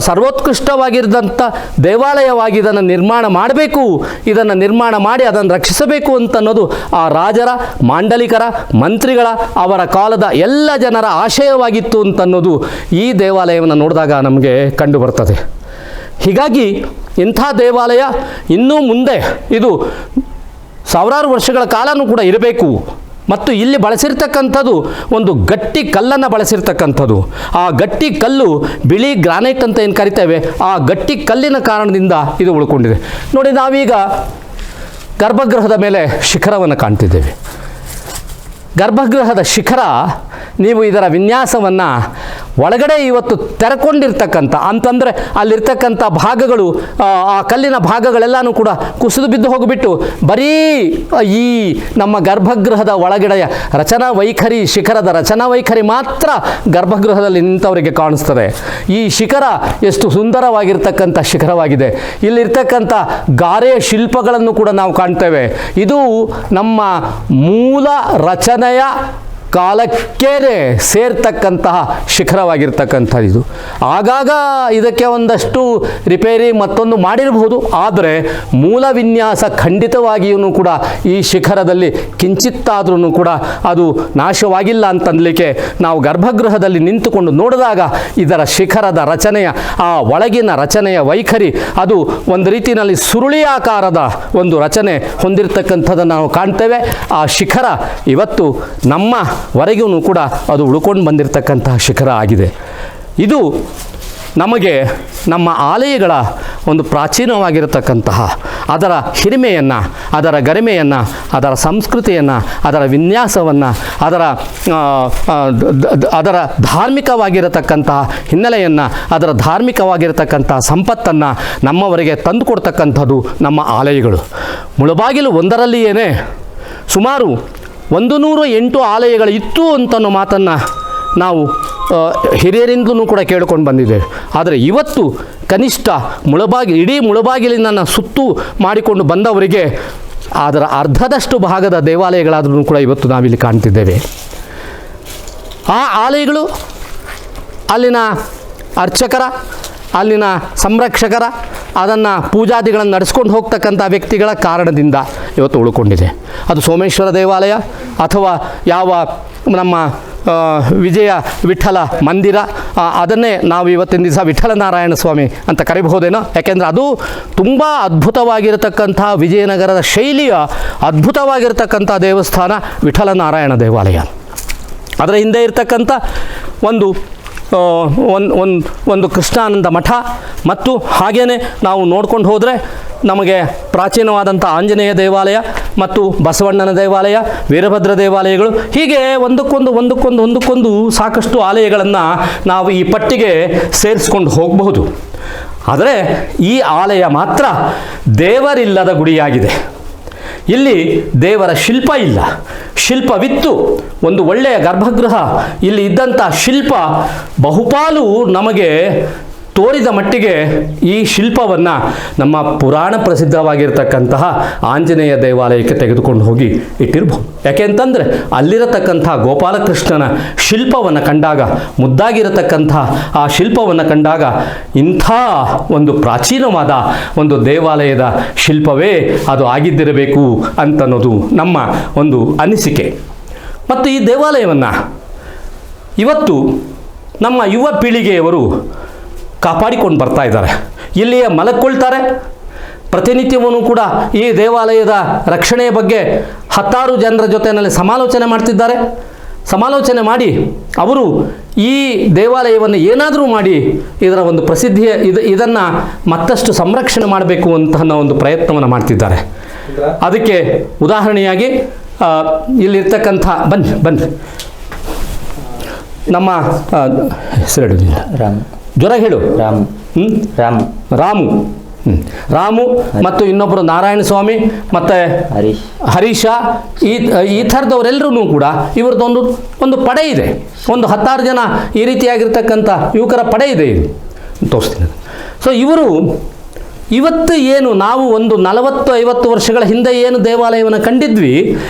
ಸರ್ವೋತ್ಕೃಷ್ಟವಾಗಿರದಂಥ ದೇವಾಲಯವಾಗಿ ಇದನ್ನು ನಿರ್ಮಾಣ ಮಾಡಬೇಕು, ಇದನ್ನು ನಿರ್ಮಾಣ ಮಾಡಿ ಅದನ್ನು ರಕ್ಷಿಸಬೇಕು ಅಂತನ್ನೋದು ಆ ರಾಜರ, ಮಾಂಡಲಿಕರ, ಮಂತ್ರಿಗಳ, ಅವರ ಕಾಲದ ಎಲ್ಲ ಜನರ ಆಶಯವಾಗಿತ್ತು ಅಂತನ್ನೋದು ಈ ದೇವಾಲಯವನ್ನು ನೋಡಿದಾಗ ನಮಗೆ ಕಂಡು ಬರ್ತದೆ. ಹೀಗಾಗಿ ಇಂಥ ದೇವಾಲಯ ಇನ್ನೂ ಮುಂದೆ ಇದು ಸಾವಿರಾರು ವರ್ಷಗಳ ಕಾಲನೂ ಕೂಡ ಇರಬೇಕು. ಮತ್ತು ಇಲ್ಲಿ ಬಳಸಿರ್ತಕ್ಕಂಥದ್ದು ಒಂದು ಗಟ್ಟಿ ಕಲ್ಲನ್ನು ಬಳಸಿರ್ತಕ್ಕಂಥದ್ದು. ಆ ಗಟ್ಟಿ ಕಲ್ಲು ಬಿಳಿ ಗ್ರಾನೈಟ್ ಅಂತ ಏನು ಕರಿತೇವೆ, ಆ ಗಟ್ಟಿ ಕಲ್ಲಿನ ಕಾರಣದಿಂದ ಇದು ಉಳ್ಕೊಂಡಿದೆ. ನೋಡಿ, ನಾವೀಗ ಗರ್ಭಗೃಹದ ಮೇಲೆ ಶಿಖರವನ್ನು ಕಾಣ್ತಿದ್ದೇವೆ. ಗರ್ಭಗೃಹದ ಶಿಖರ, ನೀವು ಇದರ ವಿನ್ಯಾಸವನ್ನು ಒಳಗಡೆ ಇವತ್ತು ತೆರೆಕೊಂಡಿರ್ತಕ್ಕಂಥ ಅಂತಂದರೆ ಅಲ್ಲಿರ್ತಕ್ಕಂಥ ಭಾಗಗಳು, ಆ ಕಲ್ಲಿನ ಭಾಗಗಳೆಲ್ಲನೂ ಕೂಡ ಕುಸಿದು ಬಿದ್ದು ಹೋಗಿಬಿಟ್ಟು ಬರೀ ಈ ನಮ್ಮ ಗರ್ಭಗೃಹದ ಒಳಗಡೆಯ ರಚನಾ ವೈಖರಿ, ಶಿಖರದ ರಚನಾ ವೈಖರಿ ಮಾತ್ರ ಗರ್ಭಗೃಹದಲ್ಲಿ ನಿಂತವರಿಗೆ ಕಾಣಿಸ್ತದೆ. ಈ ಶಿಖರ ಎಷ್ಟು ಸುಂದರವಾಗಿರ್ತಕ್ಕಂಥ ಶಿಖರವಾಗಿದೆ. ಇಲ್ಲಿರ್ತಕ್ಕಂಥ ಗಾರೆಯ ಶಿಲ್ಪಗಳನ್ನು ಕೂಡ ನಾವು ಕಾಣ್ತೇವೆ. ಇದು ನಮ್ಮ ಮೂಲ ರಚನೆಯ ಕಾಲಕ್ಕೇನೆ ಸೇರ್ತಕ್ಕಂತಹ ಶಿಖರವಾಗಿರ್ತಕ್ಕಂಥದ್ದು. ಇದು ಆಗಾಗ ಇದಕ್ಕೆ ಒಂದಷ್ಟು ರಿಪೇರಿ ಮತ್ತೊಂದು ಮಾಡಿರಬಹುದು, ಆದರೆ ಮೂಲ ವಿನ್ಯಾಸ ಖಂಡಿತವಾಗಿಯೂ ಕೂಡ ಈ ಶಿಖರದಲ್ಲಿ ಕಿಂಚಿತ್ತಾದ್ರೂ ಕೂಡ ಅದು ನಾಶವಾಗಿಲ್ಲ ಅಂತನ್ಲಿಕ್ಕೆ ನಾವು ಗರ್ಭಗೃಹದಲ್ಲಿ ನಿಂತುಕೊಂಡು ನೋಡಿದಾಗ ಇದರ ಶಿಖರದ ರಚನೆಯ ಆ ಒಳಗಿನ ರಚನೆಯ ವೈಖರಿ ಅದು ಒಂದು ರೀತಿಯಲ್ಲಿ ಸುರುಳಿಯಾಕಾರದ ಒಂದು ರಚನೆ ಹೊಂದಿರತಕ್ಕಂಥದ್ದನ್ನು ನಾವು ಕಾಣ್ತೇವೆ. ಆ ಶಿಖರ ಇವತ್ತು ನಮ್ಮವರೆಗೂ ಕೂಡ ಅದು ಉಳ್ಕೊಂಡು ಬಂದಿರತಕ್ಕಂತಹ ಶಿಖರ ಆಗಿದೆ. ಇದು ನಮಗೆ ನಮ್ಮ ಆಲಯಗಳ ಒಂದು ಪ್ರಾಚೀನವಾಗಿರತಕ್ಕಂತಹ ಅದರ ಹಿರಿಮೆಯನ್ನು, ಅದರ ಗರಿಮೆಯನ್ನು, ಅದರ ಸಂಸ್ಕೃತಿಯನ್ನು, ಅದರ ವಿನ್ಯಾಸವನ್ನು, ಅದರ ಧಾರ್ಮಿಕವಾಗಿರತಕ್ಕಂತಹ ಹಿನ್ನೆಲೆಯನ್ನು, ಅದರ ಧಾರ್ಮಿಕವಾಗಿರತಕ್ಕಂತಹ ಸಂಪತ್ತನ್ನು ನಮ್ಮವರೆಗೆ ತಂದುಕೊಡ್ತಕ್ಕಂಥದ್ದು ನಮ್ಮ ಆಲಯಗಳು. ಮುಳಬಾಗಿಲು ಒಂದರಲ್ಲಿಯೇ ಸುಮಾರು 108 ಆಲಯಗಳು ಇತ್ತು ಅಂತನ್ನೋ ಮಾತನ್ನು ನಾವು ಹಿರಿಯರಿಂದಲೂ ಕೂಡ ಕೇಳಿಕೊಂಡು ಬಂದಿದ್ದೇವೆ. ಆದರೆ ಇವತ್ತು ಕನಿಷ್ಠ ಇಡೀ ಮುಳಬಾಗಿಲಿನ ಸುತ್ತು ಮಾಡಿಕೊಂಡು ಬಂದವರಿಗೆ ಅದರ ಅರ್ಧದಷ್ಟು ಭಾಗದ ದೇವಾಲಯಗಳಾದರೂ ಕೂಡ ಇವತ್ತು ನಾವಿಲ್ಲಿ ಕಾಣ್ತಿದ್ದೇವೆ. ಆ ಆಲಯಗಳು, ಅಲ್ಲಿನ ಅರ್ಚಕರ ಅಲ್ಲಿನ ಸಂರಕ್ಷಕರ ಅದನ್ನು ಪೂಜಾದಿಗಳನ್ನು ನಡೆಸ್ಕೊಂಡು ಹೋಗ್ತಕ್ಕಂಥ ವ್ಯಕ್ತಿಗಳ ಕಾರಣದಿಂದ ಇವತ್ತು ಉಳ್ಕೊಂಡಿದೆ. ಅದು ಸೋಮೇಶ್ವರ ದೇವಾಲಯ ಅಥವಾ ಯಾವ ನಮ್ಮ ವಿಜಯ ವಿಠ್ಠಲ ಮಂದಿರ, ಅದನ್ನೇ ನಾವು ಇವತ್ತಿನ ದಿವಸ ವಿಠ್ಠಲ ನಾರಾಯಣ ಸ್ವಾಮಿ ಅಂತ ಕರಿಬಹುದೇನೋ. ಯಾಕೆಂದರೆ ಅದು ತುಂಬ ಅದ್ಭುತವಾಗಿರತಕ್ಕಂಥ ವಿಜಯನಗರದ ಶೈಲಿಯ ಅದ್ಭುತವಾಗಿರತಕ್ಕಂಥ ದೇವಸ್ಥಾನ ವಿಠ್ಠಲ ನಾರಾಯಣ ದೇವಾಲಯ. ಅದರ ಹಿಂದೆ ಇರತಕ್ಕಂಥ ಒಂದು ಕೃಷ್ಣಾನಂದ ಮಠ ಮತ್ತು ಹಾಗೆಯೇ ನಾವು ನೋಡ್ಕೊಂಡು ಹೋದರೆ ನಮಗೆ ಪ್ರಾಚೀನವಾದಂಥ ಆಂಜನೇಯ ದೇವಾಲಯ ಮತ್ತು ಬಸವಣ್ಣನ ದೇವಾಲಯ, ವೀರಭದ್ರ ದೇವಾಲಯಗಳು, ಹೀಗೆ ಒಂದಕ್ಕೊಂದು ಸಾಕಷ್ಟು ಆಲಯಗಳನ್ನು ನಾವು ಈ ಪಟ್ಟಿಗೆ ಸೇರಿಸ್ಕೊಂಡು ಹೋಗಬಹುದು. ಆದರೆ ಈ ಆಲಯ ಮಾತ್ರ ದೇವರಿಲ್ಲದ ಗುಡಿಯಾಗಿದೆ. ಇಲ್ಲಿ ದೇವರ ಶಿಲ್ಪ ಇಲ್ಲ. ಶಿಲ್ಪವಿತ್ತು, ಒಂದು ಒಳ್ಳೆಯ ಗರ್ಭಗೃಹ, ಇಲ್ಲಿ ಇದ್ದಂಥ ಶಿಲ್ಪ ಬಹುಪಾಲು ನಮಗೆ ತೋರಿದ ಮಟ್ಟಿಗೆ ಈ ಶಿಲ್ಪವನ್ನು ನಮ್ಮ ಪುರಾಣ ಪ್ರಸಿದ್ಧವಾಗಿರ್ತಕ್ಕಂತಹ ಆಂಜನೇಯ ದೇವಾಲಯಕ್ಕೆ ತೆಗೆದುಕೊಂಡು ಹೋಗಿ ಇಟ್ಟಿರಬಹುದು. ಯಾಕೆ ಅಂತಂದರೆ ಅಲ್ಲಿರತಕ್ಕಂಥ ಗೋಪಾಲಕೃಷ್ಣನ ಶಿಲ್ಪವನ್ನು ಕಂಡಾಗ, ಮುದ್ದಾಗಿರತಕ್ಕಂಥ ಆ ಶಿಲ್ಪವನ್ನು ಕಂಡಾಗ ಇಂಥ ಒಂದು ಪ್ರಾಚೀನವಾದ ಒಂದು ದೇವಾಲಯದ ಶಿಲ್ಪವೇ ಅದು ಆಗಿದ್ದಿರಬೇಕು ಅಂತನ್ನೋದು ನಮ್ಮ ಒಂದು ಅನಿಸಿಕೆ. ಮತ್ತು ಈ ದೇವಾಲಯವನ್ನು ಇವತ್ತು ನಮ್ಮ ಯುವ ಪೀಳಿಗೆಯವರು ಕಾಪಾಡಿಕೊಂಡು ಬರ್ತಾ ಇದ್ದಾರೆ. ಇಲ್ಲಿಯೇ ಮಲಕ್ಕೊಳ್ತಾರೆ. ಪ್ರತಿನಿತ್ಯವೂ ಕೂಡ ಈ ದೇವಾಲಯದ ರಕ್ಷಣೆಯ ಬಗ್ಗೆ 10 ಜನರ ಜೊತೆಯಲ್ಲಿ ಸಮಾಲೋಚನೆ ಮಾಡ್ತಿದ್ದಾರೆ. ಸಮಾಲೋಚನೆ ಮಾಡಿ ಅವರು ಈ ದೇವಾಲಯವನ್ನು ಏನಾದರೂ ಮಾಡಿ ಇದರ ಒಂದು ಪ್ರಸಿದ್ಧಿಯ ಇದನ್ನು ಮತ್ತಷ್ಟು ಸಂರಕ್ಷಣೆ ಮಾಡಬೇಕು ಅಂತ ಒಂದು ಪ್ರಯತ್ನವನ್ನು ಮಾಡ್ತಿದ್ದಾರೆ. ಅದಕ್ಕೆ ಉದಾಹರಣೆಯಾಗಿ ಇಲ್ಲಿರ್ತಕ್ಕಂಥ ಬನ್ನಿ ನಮ್ಮ ಹೆಸರು ಜ್ವರ ಹೇಳು. ರಾಮು ರಾಮು ಮತ್ತು ಇನ್ನೊಬ್ಬರು ನಾರಾಯಣ ಸ್ವಾಮಿ ಮತ್ತು ಹರೀಶ, ಈ ಥರದವರೆಲ್ಲರೂ ಕೂಡ ಇವ್ರದ್ದೊಂದು ಒಂದು ಪಡೆ ಇದೆ. ಒಂದು 10 ಜನ ಈ ರೀತಿಯಾಗಿರ್ತಕ್ಕಂಥ ಯುವಕರ ಪಡೆ ಇದೆ. ಇದು ತೋರಿಸ್ತೀನಿ. ಸೊ ಇವರು ಇವತ್ತು ಏನು ನಾವು ಒಂದು 40-50 ವರ್ಷಗಳ ಹಿಂದೆ ಏನು ದೇವಾಲಯವನ್ನು ಕಂಡಿದ್ವಿ,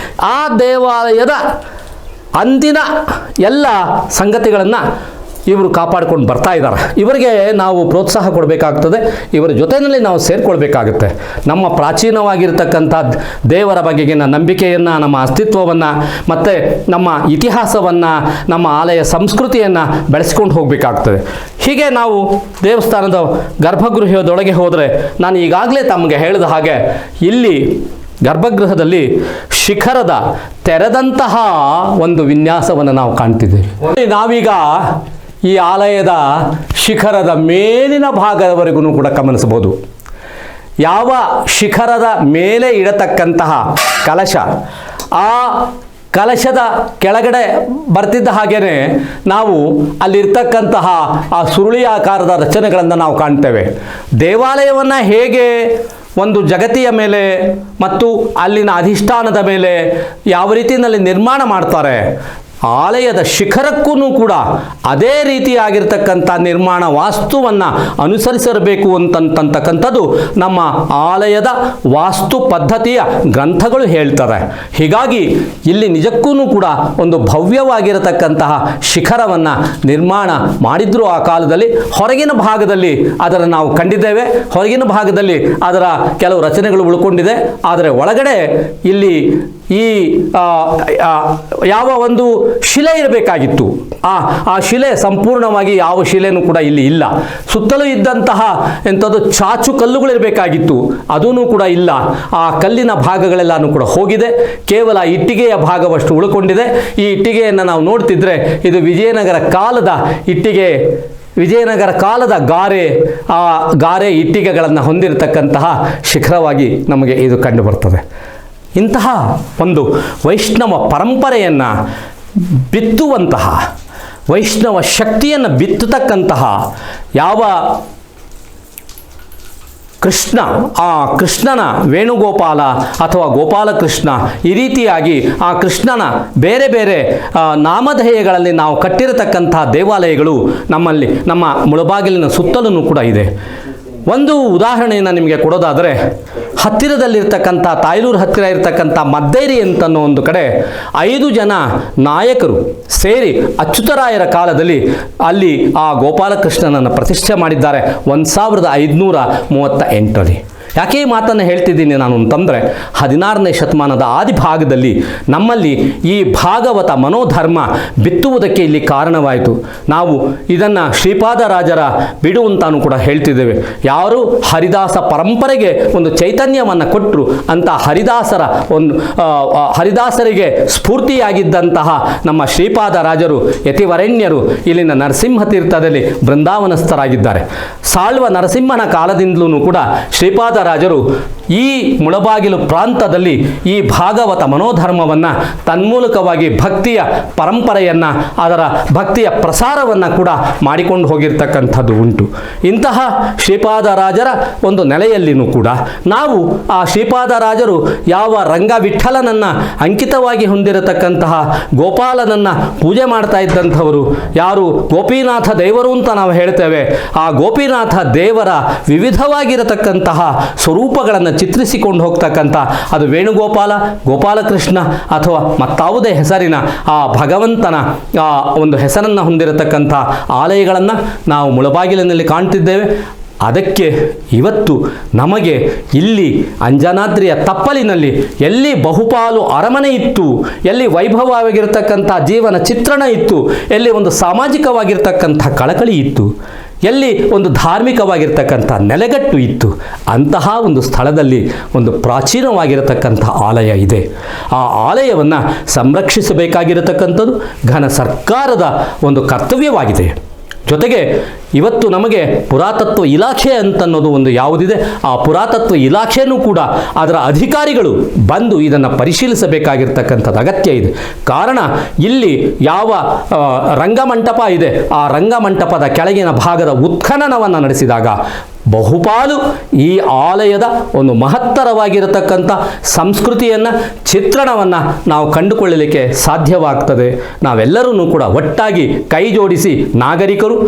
ಆ ದೇವಾಲಯದ ಅಂದಿನ ಎಲ್ಲ ಸಂಗತಿಗಳನ್ನು ಇವರು ಕಾಪಾಡಿಕೊಂಡು ಬರ್ತಾ ಇದ್ದಾರೆ. ಇವರಿಗೆ ನಾವು ಪ್ರೋತ್ಸಾಹ ಕೊಡಬೇಕಾಗ್ತದೆ. ಇವರ ಜೊತೆಯಲ್ಲಿ ನಾವು ಸೇರಿಕೊಳ್ಬೇಕಾಗುತ್ತೆ. ನಮ್ಮ ಪ್ರಾಚೀನವಾಗಿರ್ತಕ್ಕಂಥ ದೇವರ ಬಗೆಗಿನ ನಂಬಿಕೆಯನ್ನು, ನಮ್ಮ ಅಸ್ತಿತ್ವವನ್ನು ಮತ್ತು ನಮ್ಮ ಇತಿಹಾಸವನ್ನು, ನಮ್ಮ ಆಲಯ ಸಂಸ್ಕೃತಿಯನ್ನು ಬೆಳೆಸ್ಕೊಂಡು ಹೋಗಬೇಕಾಗ್ತದೆ. ಹೀಗೆ ನಾವು ದೇವಸ್ಥಾನದ ಗರ್ಭಗೃಹದೊಳಗೆ ಹೋದರೆ, ನಾನು ಈಗಾಗಲೇ ತಮಗೆ ಹೇಳಿದ ಹಾಗೆ ಇಲ್ಲಿ ಗರ್ಭಗೃಹದಲ್ಲಿ ಶಿಖರದ ತೆರೆದಂತಹ ಒಂದು ವಿನ್ಯಾಸವನ್ನು ನಾವು ಕಾಣ್ತಿದ್ದೇವೆ. ನಾವೀಗ ಈ ಆಲಯದ ಶಿಖರದ ಮೇಲಿನ ಭಾಗದವರೆಗೂ ಕೂಡ ಗಮನಿಸಬಹುದು. ಯಾವ ಶಿಖರದ ಮೇಲೆ ಇಡತಕ್ಕಂತಹ ಕಲಶ, ಆ ಕಲಶದ ಕೆಳಗಡೆ ಬರ್ತಿದ್ದ ಹಾಗೇ ನಾವು ಅಲ್ಲಿರ್ತಕ್ಕಂತಹ ಆ ಸುರುಳಿಯಾಕಾರದ ರಚನೆಗಳನ್ನು ನಾವು ಕಾಣ್ತೇವೆ. ದೇವಾಲಯವನ್ನು ಹೇಗೆ ಒಂದು ಜಗತಿಯ ಮೇಲೆ ಮತ್ತು ಅಲ್ಲಿನ ಅಧಿಷ್ಠಾನದ ಮೇಲೆ ಯಾವ ರೀತಿಯಲ್ಲಿ ನಿರ್ಮಾಣ ಮಾಡ್ತಾರೆ, ಆಲಯದ ಶಿಖರಕ್ಕೂ ಕೂಡ ಅದೇ ರೀತಿಯಾಗಿರ್ತಕ್ಕಂಥ ನಿರ್ಮಾಣ ವಾಸ್ತುವನ್ನು ಅನುಸರಿಸಬೇಕು ಅಂತಕ್ಕಂಥದ್ದು ನಮ್ಮ ಆಲಯದ ವಾಸ್ತು ಪದ್ಧತಿಯ ಗ್ರಂಥಗಳು ಹೇಳ್ತಾರೆ. ಹೀಗಾಗಿ ಇಲ್ಲಿ ನಿಜಕ್ಕೂ ಕೂಡ ಒಂದು ಭವ್ಯವಾಗಿರತಕ್ಕಂತಹ ಶಿಖರವನ್ನು ನಿರ್ಮಾಣ ಮಾಡಿದ್ರು ಆ ಕಾಲದಲ್ಲಿ. ಹೊರಗಿನ ಭಾಗದಲ್ಲಿ ಅದನ್ನು ನಾವು ಕಂಡಿದ್ದೇವೆ. ಹೊರಗಿನ ಭಾಗದಲ್ಲಿ ಅದರ ಕೆಲವು ರಚನೆಗಳು ಉಳ್ಕೊಂಡಿದೆ. ಆದರೆ ಒಳಗಡೆ ಇಲ್ಲಿ ಈ ಯಾವ ಒಂದು ಶಿಲೆ ಇರಬೇಕಾಗಿತ್ತು, ಆ ಶಿಲೆ ಸಂಪೂರ್ಣವಾಗಿ ಯಾವ ಶಿಲೆನೂ ಕೂಡ ಇಲ್ಲಿ ಇಲ್ಲ. ಸುತ್ತಲೂ ಇದ್ದಂತಹ ಎಂಥದ್ದು ಚಾಚು ಕಲ್ಲುಗಳಿರಬೇಕಾಗಿತ್ತು, ಅದೂ ಕೂಡ ಇಲ್ಲ. ಆ ಕಲ್ಲಿನ ಭಾಗಗಳೆಲ್ಲನೂ ಕೂಡ ಹೋಗಿದೆ. ಕೇವಲ ಇಟ್ಟಿಗೆಯ ಭಾಗವಷ್ಟು ಉಳ್ಕೊಂಡಿದೆ. ಈ ಇಟ್ಟಿಗೆಯನ್ನು ನಾವು ನೋಡ್ತಿದ್ರೆ ಇದು ವಿಜಯನಗರ ಕಾಲದ ಇಟ್ಟಿಗೆ, ವಿಜಯನಗರ ಕಾಲದ ಗಾರೆ ಇಟ್ಟಿಗೆಗಳನ್ನು ಹೊಂದಿರತಕ್ಕಂತಹ ಶಿಖರವಾಗಿ ನಮಗೆ ಇದು ಕಂಡು ಬರ್ತದೆ. ಇಂತಹ ಒಂದು ವೈಷ್ಣವ ಪರಂಪರೆಯನ್ನು ಬಿತ್ತುವಂತಹ, ವೈಷ್ಣವ ಶಕ್ತಿಯನ್ನು ಬಿತ್ತತಕ್ಕಂತಹ ಯಾವ ಕೃಷ್ಣ, ಆ ಕೃಷ್ಣನ ವೇಣುಗೋಪಾಲ ಅಥವಾ ಗೋಪಾಲಕೃಷ್ಣ, ಈ ರೀತಿಯಾಗಿ ಆ ಕೃಷ್ಣನ ಬೇರೆ ಬೇರೆ ನಾಮಧೇಯಗಳಲ್ಲಿ ನಾವು ಕಟ್ಟಿರತಕ್ಕಂತಹ ದೇವಾಲಯಗಳು ನಮ್ಮಲ್ಲಿ, ನಮ್ಮ ಮುಳಬಾಗಿಲಿನ ಸುತ್ತಲೂ ಕೂಡ ಇದೆ. ಒಂದು ಉದಾಹರಣೆಯನ್ನು ನಿಮಗೆ ಕೊಡೋದಾದರೆ, ಹತ್ತಿರದಲ್ಲಿರ್ತಕ್ಕಂಥ ತಾಯ್ಲೂರು ಹತ್ತಿರ ಇರ್ತಕ್ಕಂಥ ಮದ್ದೇರಿ ಅಂತನ್ನೋ ಒಂದು ಕಡೆ 5 ಜನ ನಾಯಕರು ಸೇರಿ ಅಚ್ಯುತರಾಯರ ಕಾಲದಲ್ಲಿ ಅಲ್ಲಿ ಆ ಗೋಪಾಲಕೃಷ್ಣನನ್ನು ಪ್ರತಿಷ್ಠೆ ಮಾಡಿದ್ದಾರೆ 1538ರಲ್ಲಿ. ಯಾಕೆ ಈ ಮಾತನ್ನು ಹೇಳ್ತಿದ್ದೀನಿ ನಾನು ಅಂತಂದರೆ, 16ನೇ ಶತಮಾನದ ಆದಿಭಾಗದಲ್ಲಿ ನಮ್ಮಲ್ಲಿ ಈ ಭಾಗವತ ಮನೋಧರ್ಮ ಬಿತ್ತುವುದಕ್ಕೆ ಇಲ್ಲಿ ಕಾರಣವಾಯಿತು. ನಾವು ಇದನ್ನು ಶ್ರೀಪಾದರಾಜರ ಬಿಡು ಅಂತಾನು ಕೂಡ ಹೇಳ್ತಿದ್ದೇವೆ. ಯಾರು ಹರಿದಾಸ ಪರಂಪರೆಗೆ ಒಂದು ಚೈತನ್ಯವನ್ನು ಕೊಟ್ಟರು ಅಂತ ಹರಿದಾಸರಿಗೆ ಸ್ಫೂರ್ತಿಯಾಗಿದ್ದಂತಹ ನಮ್ಮ ಶ್ರೀಪಾದರಾಜರು ಯತಿವರೆಣ್ಯರು ಇಲ್ಲಿನ ನರಸಿಂಹ ತೀರ್ಥದಲ್ಲಿ ಬೃಂದಾವನಸ್ಥರಾಗಿದ್ದಾರೆ. ಸಾಳ್ವ ನರಸಿಂಹನ ಕಾಲದಿಂದಲೂ ಕೂಡ ಶ್ರೀಪಾದ ರಾಜರು ಈ ಮುಳಬಾಗಿಲು ಪ್ರಾಂತದಲ್ಲಿ ಈ ಭಾಗವತ ಮನೋಧರ್ಮವನ್ನು ತನ್ಮೂಲಕವಾಗಿ ಭಕ್ತಿಯ ಪರಂಪರೆಯನ್ನು, ಅದರ ಭಕ್ತಿಯ ಪ್ರಸಾರವನ್ನು ಕೂಡ ಮಾಡಿಕೊಂಡು ಹೋಗಿರ್ತಕ್ಕಂಥದ್ದು ಉಂಟು. ಇಂತಹ ಶ್ರೀಪಾದರಾಜರ ಒಂದು ನೆಲೆಯಲ್ಲಿನೂ ಕೂಡ ನಾವು ಆ ಶ್ರೀಪಾದರಾಜರು ಯಾವ ರಂಗವಿಠಲನನ್ನು ಅಂಕಿತವಾಗಿ ಹೊಂದಿರತಕ್ಕಂತಹ ಗೋಪಾಲನನ್ನು ಪೂಜೆ ಮಾಡ್ತಾ ಇದ್ದಂಥವರು, ಯಾರು ಗೋಪಿನಾಥ ದೇವರು ಅಂತ ನಾವು ಹೇಳ್ತೇವೆ, ಆ ಗೋಪಿನಾಥ ದೇವರ ವಿವಿಧವಾಗಿರತಕ್ಕಂತಹ ಸ್ವರೂಪಗಳನ್ನು ಚಿತ್ರಿಸಿಕೊಂಡು ಹೋಗ್ತಕ್ಕಂಥ, ಅದು ವೇಣುಗೋಪಾಲ, ಗೋಪಾಲಕೃಷ್ಣ ಅಥವಾ ಮತ್ತಾವುದೇ ಹೆಸರಿನ ಆ ಭಗವಂತನ ಒಂದು ಹೆಸರನ್ನು ಹೊಂದಿರತಕ್ಕಂಥ ಆಲಯಗಳನ್ನು ನಾವು ಮುಳಬಾಗಿಲಿನಲ್ಲಿ ಕಾಣ್ತಿದ್ದೇವೆ. ಅದಕ್ಕೆ ಇವತ್ತು ನಮಗೆ ಇಲ್ಲಿ ಅಂಜನಾದ್ರಿಯ ತಪ್ಪಲಿನಲ್ಲಿ ಎಲ್ಲಿ ಬಹುಪಾಲು ಅರಮನೆ ಇತ್ತು, ಎಲ್ಲಿ ವೈಭವವಾಗಿರತಕ್ಕಂಥ ಜೀವನ ಚಿತ್ರಣ ಇತ್ತು, ಎಲ್ಲಿ ಒಂದು ಸಾಮಾಜಿಕವಾಗಿರ್ತಕ್ಕಂಥ ಕಳಕಳಿ ಇತ್ತು, ಎಲ್ಲಿ ಒಂದು ಧಾರ್ಮಿಕವಾಗಿರ್ತಕ್ಕಂಥ ನೆಲೆಗಟ್ಟು ಇತ್ತು, ಅಂತಹ ಒಂದು ಸ್ಥಳದಲ್ಲಿ ಒಂದು ಪ್ರಾಚೀನವಾಗಿರತಕ್ಕಂಥ ಆಲಯ ಇದೆ. ಆ ಆಲಯವನ್ನು ಸಂರಕ್ಷಿಸಬೇಕಾಗಿರತಕ್ಕಂಥದ್ದು ಘನ ಸರ್ಕಾರದ ಒಂದು ಕರ್ತವ್ಯವಾಗಿದೆ. ಜೊತೆಗೆ ಇವತ್ತು ನಮಗೆ ಪುರಾತತ್ವ ಇಲಾಖೆ ಅಂತನ್ನೋದು ಒಂದು ಯಾವುದಿದೆ, ಆ ಪುರಾತತ್ವ ಇಲಾಖೆಯೂ ಕೂಡ ಅದರ ಅಧಿಕಾರಿಗಳು ಬಂದು ಇದನ್ನು ಪರಿಶೀಲಿಸಬೇಕಾಗಿರ್ತಕ್ಕಂಥದ್ದು ಅಗತ್ಯ ಇದೆ. ಕಾರಣ ಇಲ್ಲಿ ಯಾವ ರಂಗಮಂಟಪ ಇದೆ, ಆ ರಂಗಮಂಟಪದ ಕೆಳಗಿನ ಭಾಗದ ಉತ್ಖನನವನ್ನು ನಡೆಸಿದಾಗ ಬಹುಪಾಲು ಈ ಆಲಯದ ಒಂದು ಮಹತ್ತರವಾಗಿರತಕ್ಕಂಥ ಸಂಸ್ಕೃತಿಯನ್ನು, ಚಿತ್ರಣವನ್ನು ನಾವು ಕಂಡುಕೊಳ್ಳಲಿಕ್ಕೆ ಸಾಧ್ಯವಾಗ್ತದೆ. ನಾವೆಲ್ಲರೂ ಕೂಡ ಒಟ್ಟಾಗಿ ಕೈ ಜೋಡಿಸಿ, ನಾಗರಿಕರು,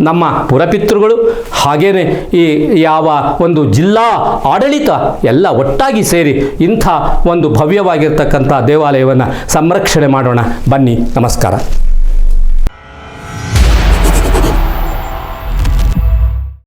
ನಮ್ಮ ಪುರಪಿತೃಗಳು, ಹಾಗೇನೆ ಈ ಯಾವ ಒಂದು ಜಿಲ್ಲಾ ಆಡಳಿತ ಎಲ್ಲ ಒಟ್ಟಾಗಿ ಸೇರಿ ಇಂಥ ಒಂದು ಭವ್ಯವಾಗಿರ್ತಕ್ಕಂಥ ದೇವಾಲಯವನ್ನು ಸಂರಕ್ಷಣೆ ಮಾಡೋಣ. ಬನ್ನಿ, ನಮಸ್ಕಾರ.